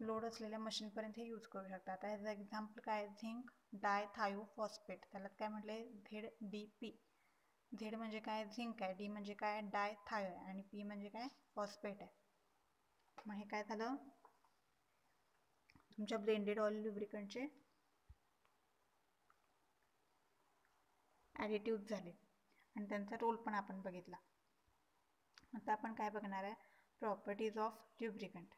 लोड असलेल्या मशीनपर्यंत हे यूज करू शकता. आता ह्याचं एक्झाम्पल काय, झिंक डायथायोफॉस्फेट. त्याला काय म्हटले, ZDP. झेड म्हणजे काय, झिंक आहे, डी म्हणजे काय, डायथायो आहे, आणि पी म्हणजे काय, फॉस्फेट आहे. मग हे काय झालं, तुमच्या ब्लेंडेड ऑइल ल्युब्रिकंटचे ॲडिटिव्ह झाले आणि त्यांचा रोल पण आपण बघितला. आता आपण काय बघणार आहे, प्रॉपर्टीज ऑफ ल्युब्रिकंट.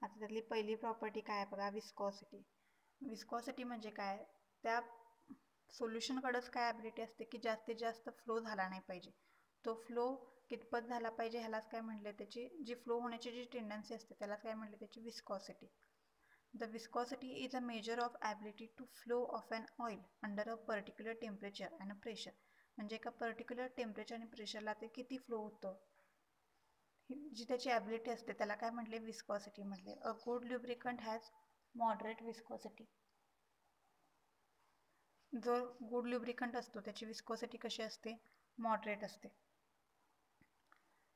आता त्यातली पहिली प्रॉपर्टी काय आहे बघा, विस्कॉसिटी. विस्कॉसिटी म्हणजे काय, त्या सोल्युशनकडेच काय ॲबिलिटी असते की जास्तीत जास्त फ्लो झाला नाही पाहिजे. तो फ्लो कितपत झाला पाहिजे ह्यालाच काय म्हटले, त्याची जी फ्लो होण्याची जी टेंडन्सी असते त्यालाच काय म्हटले, त्याची viscosity. The viscosity is a measure of ability to flow of an oil under a particular temperature and a pressure. म्हणजे एका पर्टिक्युलर टेम्परेचर आणि प्रेशरला ते किती फ्लो होतं, जी त्याची ॲबिलिटी असते त्याला काय म्हटले, विस्कॉसिटी म्हटले. A good lubricant has moderate viscosity. जो गुड ल्युब्रिकंट असतो त्याची विस्कॉसिटी कशी असते, मॉडरेट असते.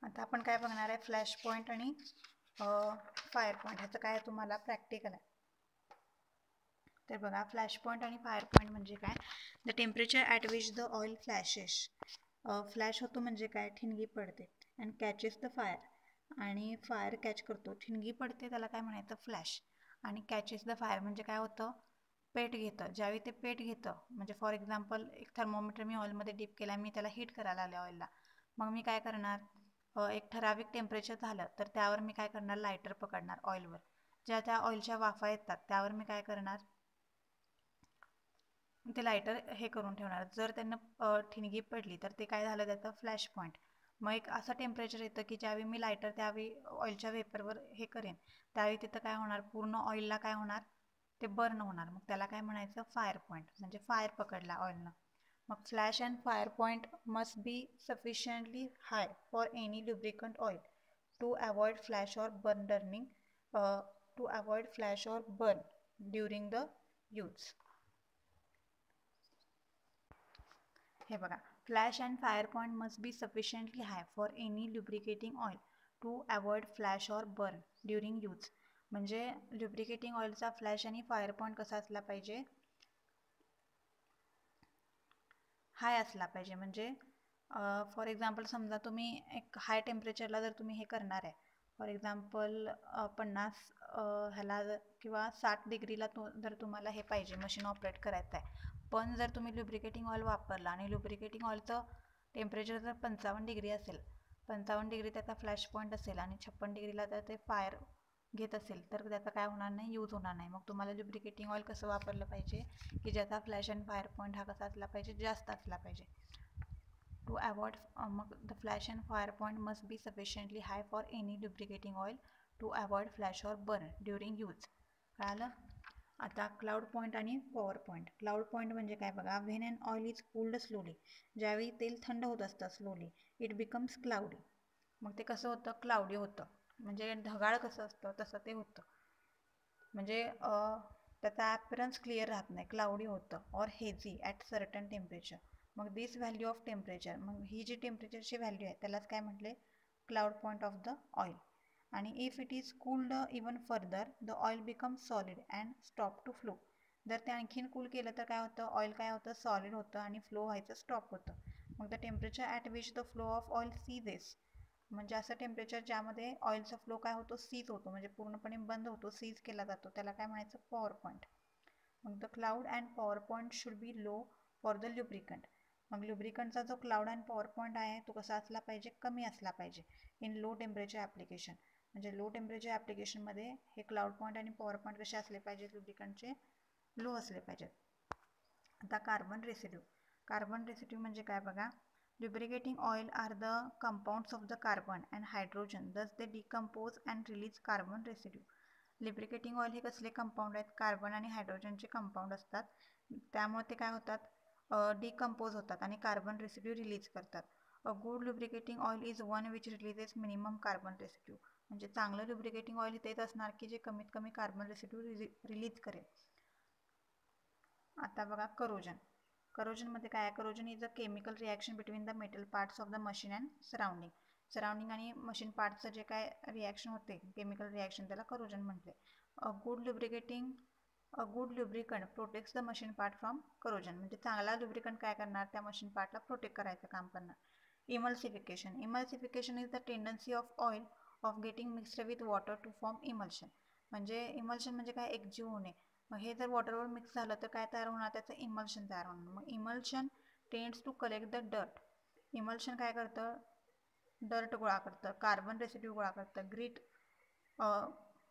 आता आपण काय बघणार आहे, फ्लॅश पॉईंट आणि फायर पॉईंट. ह्याचं काय तुम्हाला प्रॅक्टिकल आहे. तर बघा, फ्लॅश पॉईंट आणि फायर पॉईंट म्हणजे काय, the temperature at which the oil flashes. Flash होतो म्हणजे काय, ठिणगी पडते, अँड कॅचेस द फायर. आणि फायर कॅच करतो, ठिणगी पडते त्याला काय म्हणायचं, फ्लॅश. आणि कॅचेस द फायर म्हणजे काय होतं, पेट घेतं. ज्यावेळी ते पेट घेतं, म्हणजे फॉर एक्झाम्पल एक थर्मोमीटर मी ऑइलमध्ये डिप केला, मी त्याला हीट करायला आले ऑइलला. मग मी काय करणार, एक ठराविक टेम्परेचर झालं तर त्यावर मी काय करणार, लायटर पकडणार ऑइलवर. ज्या त्या ऑइलच्या वाफा येतात त्यावर मी काय करणार, ते लायटर हे करून ठेवणार. जर त्यांना ठिणगी पडली तर ते काय झालं, त्याचं फ्लॅश पॉईंट. मग एक असं टेम्परेचर येतं की ज्यावेळी मी लायटर त्यावेळी ऑइलच्या वेपरवर हे करेन त्यावेळी तिथं काय होणार, पूर्ण ऑइलला काय होणार, ते बर्न होणार. मग त्याला काय म्हणायचं, फायर पॉईंट. म्हणजे फायर पकडला ऑइलनं. मग flash and fire point must be sufficiently high for any lubricant oil to avoid flash or burn during the use. हे बघा, flash and fire point must be sufficiently high for any lubricating oil to avoid flash or burn during use. म्हणजे lubricating ऑइलचा flash आणि fire point कसा असला पाहिजे, हाय असला पाहिजे. म्हणजे फॉर एक्झाम्पल समजा तुम्ही एक हाय टेम्परेचरला जर तुम्ही हे करणार आहे, फॉर एक्झाम्पल 50 ह्याला किंवा 60 डिग्रीला जर तुम्हाला हे पाहिजे मशीन ऑपरेट करायचं आहे, पण जर तुम्ही ल्युब्रिकेटिंग ऑइल वापरला आणि ल्युब्रिकेटिंग ऑइलचं टेम्परेचर जर 55 डिग्री असेल, 55 डिग्री त्याचा फ्लॅश पॉईंट असेल आणि 56 डिग्रीला तर ते फायर घेत असेल तर त्याचा काय होणार नाही, यूज होणार नाही. मग तुम्हाला लुब्रिकेटिंग ऑइल कसं वापरलं पाहिजे की ज्याचा फ्लॅश अँड फायर पॉईंट हा कसा असला पाहिजे, जास्त असला पाहिजे. टू अवॉइड मग the flash and fire point must be sufficiently high for any lubricating oil to avoid flash or burn during use. कळालं? आता क्लाउड पॉईंट आणि पॉवर पॉईंट. क्लाउड पॉईंट म्हणजे काय बघा, when and oil is cooled slowly, ज्यावेळी तेल थंड होत असतं स्लोली, इट बिकम्स क्लाउडी. मग ते कसं होतं, क्लाउडी होतं. म्हणजे ढगाळ कसं असतं तसं ते होतं. म्हणजे त्याचा ॲपरन्स क्लिअर राहत नाही, क्लाउडी होतं. Or hazy at certain temperature. मग दिस व्हॅल्यू ऑफ टेम्परेचर, मग ही जी टेम्परेचरची व्हॅल्यू आहे त्यालाच काय म्हटले, cloud point of the oil. आणि if it is cooled even further the oil becomes solid and stop to flow. जर ते आणखीन कूल केलं तर काय होतं, ऑइल काय होतं, सॉलिड होतं आणि फ्लो व्हायचं स्टॉप होतं. मग the temperature at which the flow of oil ceases, म्हणजे असं टेम्परेचर ज्यामध्ये ऑइलचा फ्लो काय होतो, सीज होतो, म्हणजे पूर्णपणे बंद होतो, सीज केला जातो, त्याला काय म्हणायचं, पॉवर पॉईंट. मग the cloud and power point should be low for the lubricant. मग लुब्रिकंटचा जो क्लाउड अँड पॉवर पॉईंट आहे तो कसा असला पाहिजे, कमी असला पाहिजे इन लो टेम्परेचर ॲप्लिकेशन. म्हणजे लो टेम्परेचर ॲप्लिकेशनमध्ये हे क्लाउड पॉईंट आणि पॉवर पॉईंट कसे असले पाहिजेत, लुब्रिकंटचे लो असले पाहिजेत. आता कार्बन रेसिड्यू. कार्बन रेसिड्यू म्हणजे काय बघा, lubricating oil are the compounds of the carbon and hydrogen, thus they decompose and release carbon residue. lubricating oil हे कसले कंपाऊंड आहेत, कार्बन आणि हायड्रोजनचे कंपाऊंड असतात. त्यामुळे ते काय होतात, डिकम्पोज होतात आणि कार्बन रेसिड्यू रिलीज करतात. A good lubricating oil is one which releases minimum carbon residue. म्हणजे चांगलं lubricating ऑइल तेच असणार की जे कमीत कमी कार्बन रेसिड्यू रिलीज करेल. आता बघा करोजन. करोजनमध्ये काय आहे, corrosion is a chemical reaction between the metal parts of the machine and surrounding. Surrounding आणि मशीन पार्टचं जे काय रिॲक्शन होते, केमिकल रिॲक्शन, त्याला करोजन म्हटले. A good lubricant protects the machine part from corrosion. म्हणजे चांगला लुब्रिकंट काय करणार, त्या मशीन पार्टला प्रोटेक्ट करायचं काम करणार. Emulsification. Emulsification is the tendency of oil of getting mixed with water to form emulsion. म्हणजे इमल्शन म्हणजे काय, एकजीव होणे. मग हे जर वॉटरवर मिक्स झालं तर काय तयार होणार, त्याचं इमल्शन तयार होणार. मग emulsion tends to collect the dirt. Emulsion काय करतं, डर्ट गोळा करतं, कार्बन रेसिड्यू गोळा करतं, ग्रीट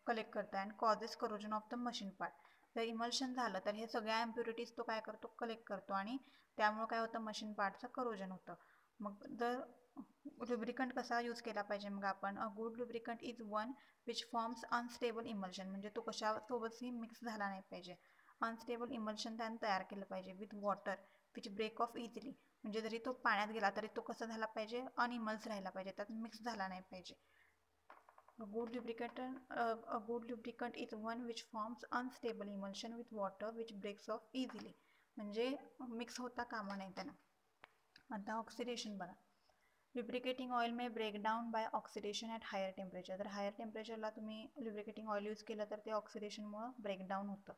कलेक्ट करतं and causes corrosion of the machine part. जर इमल्शन झालं तर हे सगळ्या इम्प्युरिटीज तो काय करतो, कलेक्ट करतो आणि त्यामुळे काय होतं, मशीन पार्टचं करोजन होतं. मग जर लुब्रिकंट कसा यूज केला पाहिजे, मग आपण a good lubricant is one which forms unstable emulsion. म्हणजे तो कशासोबतही मिक्स झाला नाही पाहिजे, अनस्टेबल इमल्शन त्यानं तयार केलं पाहिजे. With water which break off easily. म्हणजे जरी तो पाण्यात गेला तरी तो कसा झाला पाहिजे, अनइमल्स राहिला पाहिजे, त्यात मिक्स झाला नाही पाहिजे. A good lubricant is one which forms unstable emulsion with water which breaks off easily. म्हणजे मिक्स होता कामा नाही त्यानं. आता ऑक्सिडेशन बघा. lubricating oil may break down by oxidation at higher temperature. तर हायर टेम्परेचरला तुम्ही lubricating oil यूज केलं तर ते ऑक्सिडेशनमुळं ब्रेकडाऊन होतं.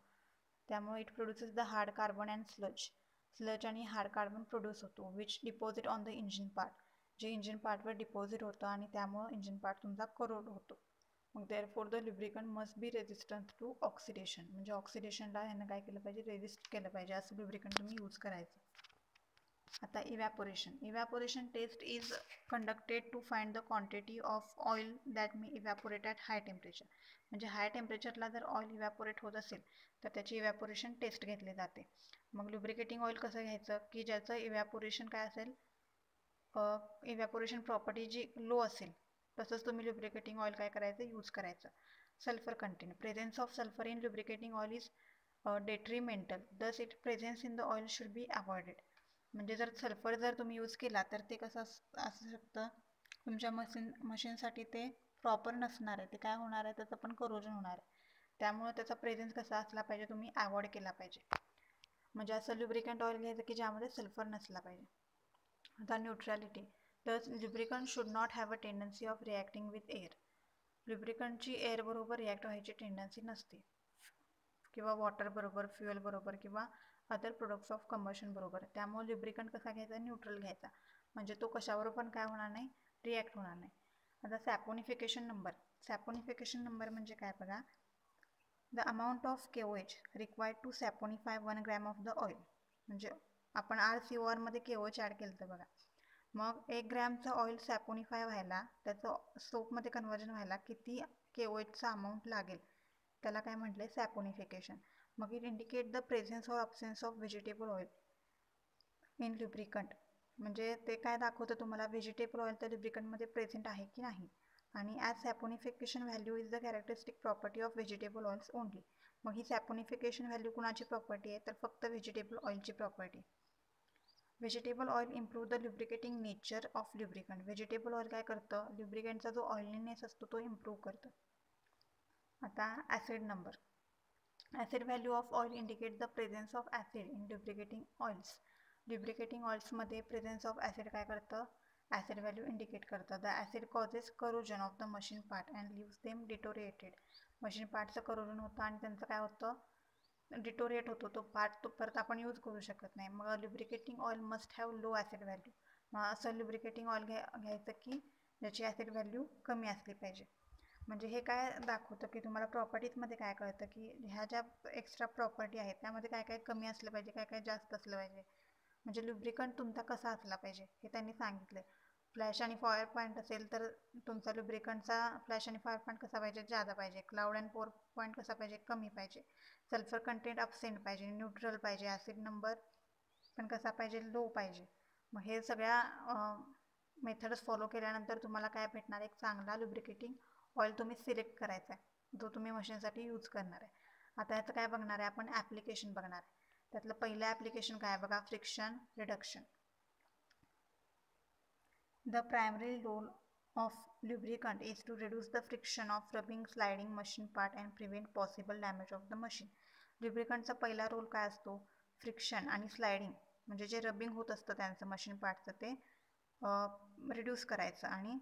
त्यामुळे it produces the hard carbon and sludge आणि हार्ड कार्बन प्रोड्यूस होतो which deposit on the engine part. जे इंजिन पार्टवर डिपॉझिट होतं आणि त्यामुळं इंजिन पार्ट तुमचा करोड होतो. मग therefore the lubricant must be resistant to oxidation. म्हणजे ऑक्सिडेशनला ह्यानं काय केलं पाहिजे, रेजिस्ट केलं पाहिजे, असं लुब्रिकंट तुम्ही यूज करायचं. आता evaporation. Evaporation test is conducted to find the quantity of oil that may evaporate at high temperature. म्हणजे हाय टेम्परेचरला जर ऑइल इव्हॅपोरेट होत असेल तर त्याची इव्हॅपोरेशन टेस्ट घेतली जाते. मग लुब्रिकेटिंग ऑइल कसं घ्यायचं की ज्याचं इव्हॅपोरेशन काय असेल, इव्हॅपोरेशन प्रॉपर्टी जी लो असेल तसंच तुम्ही लुब्रिकेटिंग ऑइल काय करायचं, यूज करायचं. Sulphur content. Presence of sulphur in lubricating oil is डेट्रिमेंटल, thus it presence in the oil should be avoided. म्हणजे जर सल्फर जर तुम्ही यूज केला तर ते कसं असू शकतं, तुमच्या मशीनसाठी ते प्रॉपर नसणार आहे, ते काय होणार आहे, त्याचं पण करोजन होणार आहे. त्यामुळे त्याचा प्रेझेन्स कसा असला पाहिजे, तुम्ही अवॉइड केला पाहिजे. म्हणजे असं लुब्रिकंट ऑइल घ्यायचं की ज्यामध्ये सल्फर नसला पाहिजे. आता न्यूट्रॅलिटी. तर lubricant should not have a tendency of reacting with air. लुब्रिकंटची एअर बरोबर रिॲक्ट व्हायची टेंडन्सी नसते, किंवा वॉटर बरोबर, फ्युएल बरोबर, किंवा अदर प्रोडक्ट्स ऑफ कंबशन बरोबर. त्यामुळे लुब्रिकंट कसा घ्यायचा, न्यूट्रल घ्यायचा, म्हणजे तो कशावर पण काय होणार नाही, रिॲक्ट होणार नाही. आता सॅपोनिफिकेशन नंबर. सॅपोनिफिकेशन नंबर म्हणजे काय बघा, the amount of KOH required to saponify 1 gram of the oil. म्हणजे आपण RCOR मध्ये KOH ॲड केलं तर बघा, मग 1 ग्रॅमचं ऑइल सॅपोनिफाय व्हायला, त्याचं सोपमध्ये कन्व्हर्जन व्हायला किती KOHचा अमाऊंट लागेल, त्याला काय म्हटले, सॅपोनिफिकेशन. मग it indicate the presence or absence of vegetable oil in lubricant. म्हणजे ते काय दाखवतं तुम्हाला, व्हेजिटेबल ऑइल त्या लुब्रिकंटमध्ये प्रेझेंट आहे की नाही. आणि as saponification value is the characteristic property of vegetable oils only. मग ही सॅपोनिफिकेशन व्हॅल्यू कुणाची प्रॉपर्टी आहे, तर फक्त व्हेजिटेबल ऑइलची property. Vegetable oil improve the lubricating nature of lubricant. Vegetable oil काय करतं, लुब्रिकंटचा जो ऑइलीनेस असतो तो इम्प्रूव्ह करतं. आता acid number. Acid value of oil indicate the presence of acid in lubricating oils. Lubricating ऑइल्समध्ये प्रेझेन्स ऑफ ॲसिड काय करतं, ॲसिड व्हॅल्यू इंडिकेट करतं. The acid causes corrosion of the machine part and leaves them deteriorated. Machine पार्टचं corrosion होतं आणि त्यांचं काय होतं, डिटोरिएट होतो तो पार्ट, तो परत आपण यूज करू शकत नाही. मग lubricating oil must have low acid value. मग असं लुब्रिकेटिंग ऑइल घ्यायचं की ज्याची ॲसिड व्हॅल्यू कमी असली पाहिजे. म्हणजे हे काय दाखवतं की तुम्हाला प्रॉपर्टीजमध्ये काय कळतं की ह्या ज्या एक्स्ट्रा प्रॉपर्टी आहेत त्यामध्ये काय काय कमी असलं पाहिजे, काय काय जास्त असलं पाहिजे. म्हणजे लुब्रिकंट तुमचा कसा असला पाहिजे हे त्यांनी सांगितलं. फ्लॅश आणि फायर पॉईंट असेल तर तुमचा लुब्रिकंटचा फ्लॅश आणि फायर पॉईंट कसा पाहिजे, जादा पाहिजे. क्लाउड अँड पोर पॉईंट कसा पाहिजे, कमी पाहिजे. सल्फर कंटेंट अब्सेंट पाहिजे, न्यूट्रल पाहिजे. ॲसिड नंबर पण कसा पाहिजे, लो पाहिजे. मग हे सगळ्या मेथड्स फॉलो केल्यानंतर तुम्हाला काय भेटणार, एक चांगला लुब्रिकेटिंग ऑइल तुम्ही सिलेक्ट करायचा आहे जो तुम्ही मशीनसाठी यूज करणार आहे. आता याचं काय बघणार आहे आपण, ॲप्लिकेशन बघणार आहे. त्यातलं पहिलं ॲप्लिकेशन काय बघा, friction reduction. The primary role of lubricant is to reduce the friction of rubbing sliding machine part and prevent possible damage of the machine. Lubricantचा पहिला रोल काय असतो, फ्रिक्शन आणि स्लायडिंग म्हणजे जे रबिंग होत असतं त्यांचं मशीन पार्टचं ते रिड्यूस करायचं आणि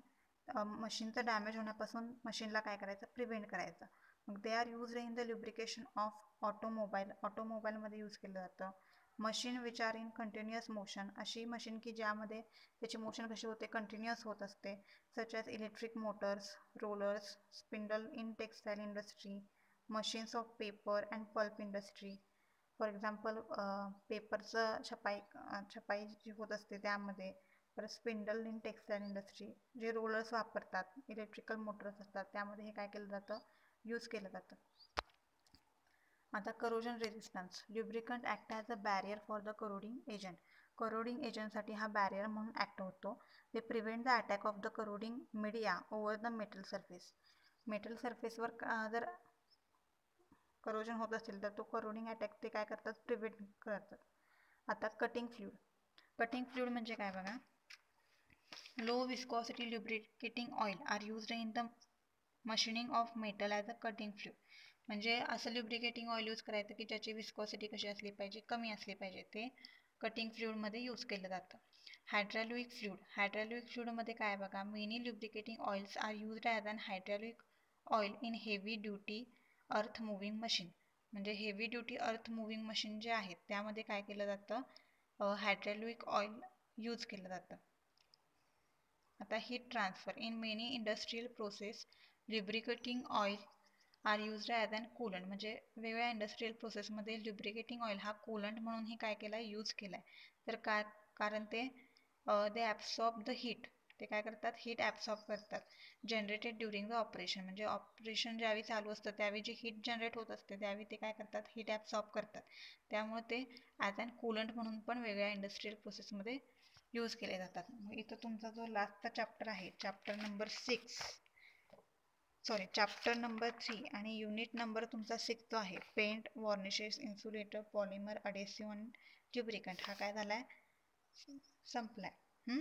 मशीनचं डॅमेज होण्यापासून मशीनला काय करायचं, प्रिव्हेंट करायचं. मग they are use in the lubrication of automobile. ऑटोमोबाईलमध्ये यूज केलं जातं. Machine which are in continuous motion, अशी मशीन की ज्यामध्ये त्याची मोशन कशी होते, कंटिन्युअस होत असते. Such as electric motors, rollers, spindle in textile industry, machines of paper and pulp industry. For example पेपरचं छपाई जी होत असते त्यामध्ये. परत स्पिंडल इन टेक्सटाईल इंडस्ट्री, जे रोलर्स वापरतात, इलेक्ट्रिकल मोटर्स असतात त्यामध्ये हे काय केलं जातं, यूज केलं जातं. आता corrosion resistance. Lubricant act as a barrier for the corroding agent. Corroding एजंटसाठी हा बॅरियर म्हणून ॲक्ट होतो. ते prevent the attack of the corroding media over the metal surface. Metal सरफेसवर जर करोजन होत असेल तर तो करोडिंग अटॅक ते काय करतात, प्रिव्हेंट करतात. आता कटिंग फ्लूइड. कटिंग फ्लूइड म्हणजे काय बघा, low viscosity lubricating oil are used in the machining of metal as a cutting fluid. म्हणजे असं लुब्रिकेटिंग ऑइल यूज करायचं की ज्याची विस्कॉसिटी कशी असली पाहिजे, कमी असली पाहिजे. ते कटिंग फ्लूइडमध्ये यूज केलं जातं. Hydraulic fluid. हायड्रॉलिक फ्लूइडमध्ये काय बघा, many lubricating oils are used as an hydraulic oil in heavy duty earth moving machine. म्हणजे heavy duty earth moving machine जे आहेत त्यामध्ये काय केलं जातं, हायड्रॉलिक ऑइल यूज केलं जातं. आता heat transfer. In many industrial process lubricating oil are used as an coolant. म्हणजे वेगवेगळ्या इंडस्ट्रियल प्रोसेसमध्ये लुब्रिकेटिंग ऑइल हा कूलंट म्हणूनही काय केला आहे, यूज केला आहे. तर काय, कारण ते दे ॲब्सॉर्ब द हीट. ते काय करतात, हीट ॲब्सॉर्ब करतात. Generated during the operation. म्हणजे ऑपरेशन ज्यावेळी चालू असतं त्यावेळी जी हीट जनरेट होत असते त्यावेळी ते काय करतात, हीट ॲब्सॉर्ब करतात. त्यामुळे ते ॲज अन कूलंट म्हणून पण वेगवेगळ्या इंडस्ट्रियल प्रोसेसमध्ये यूज केले जातात. मग इथं तुमचा जो लास्टचा चॅप्टर आहे, चॅप्टर नंबर 3 आणि युनिट नंबर तुमचा 6 जो आहे, पेंट, वॉर्निशेस, इन्सुलेटर, पॉलिमर, अडेसिव्ह आणि लुब्रिकंट, हा काय झाला आहे, संपला आहे.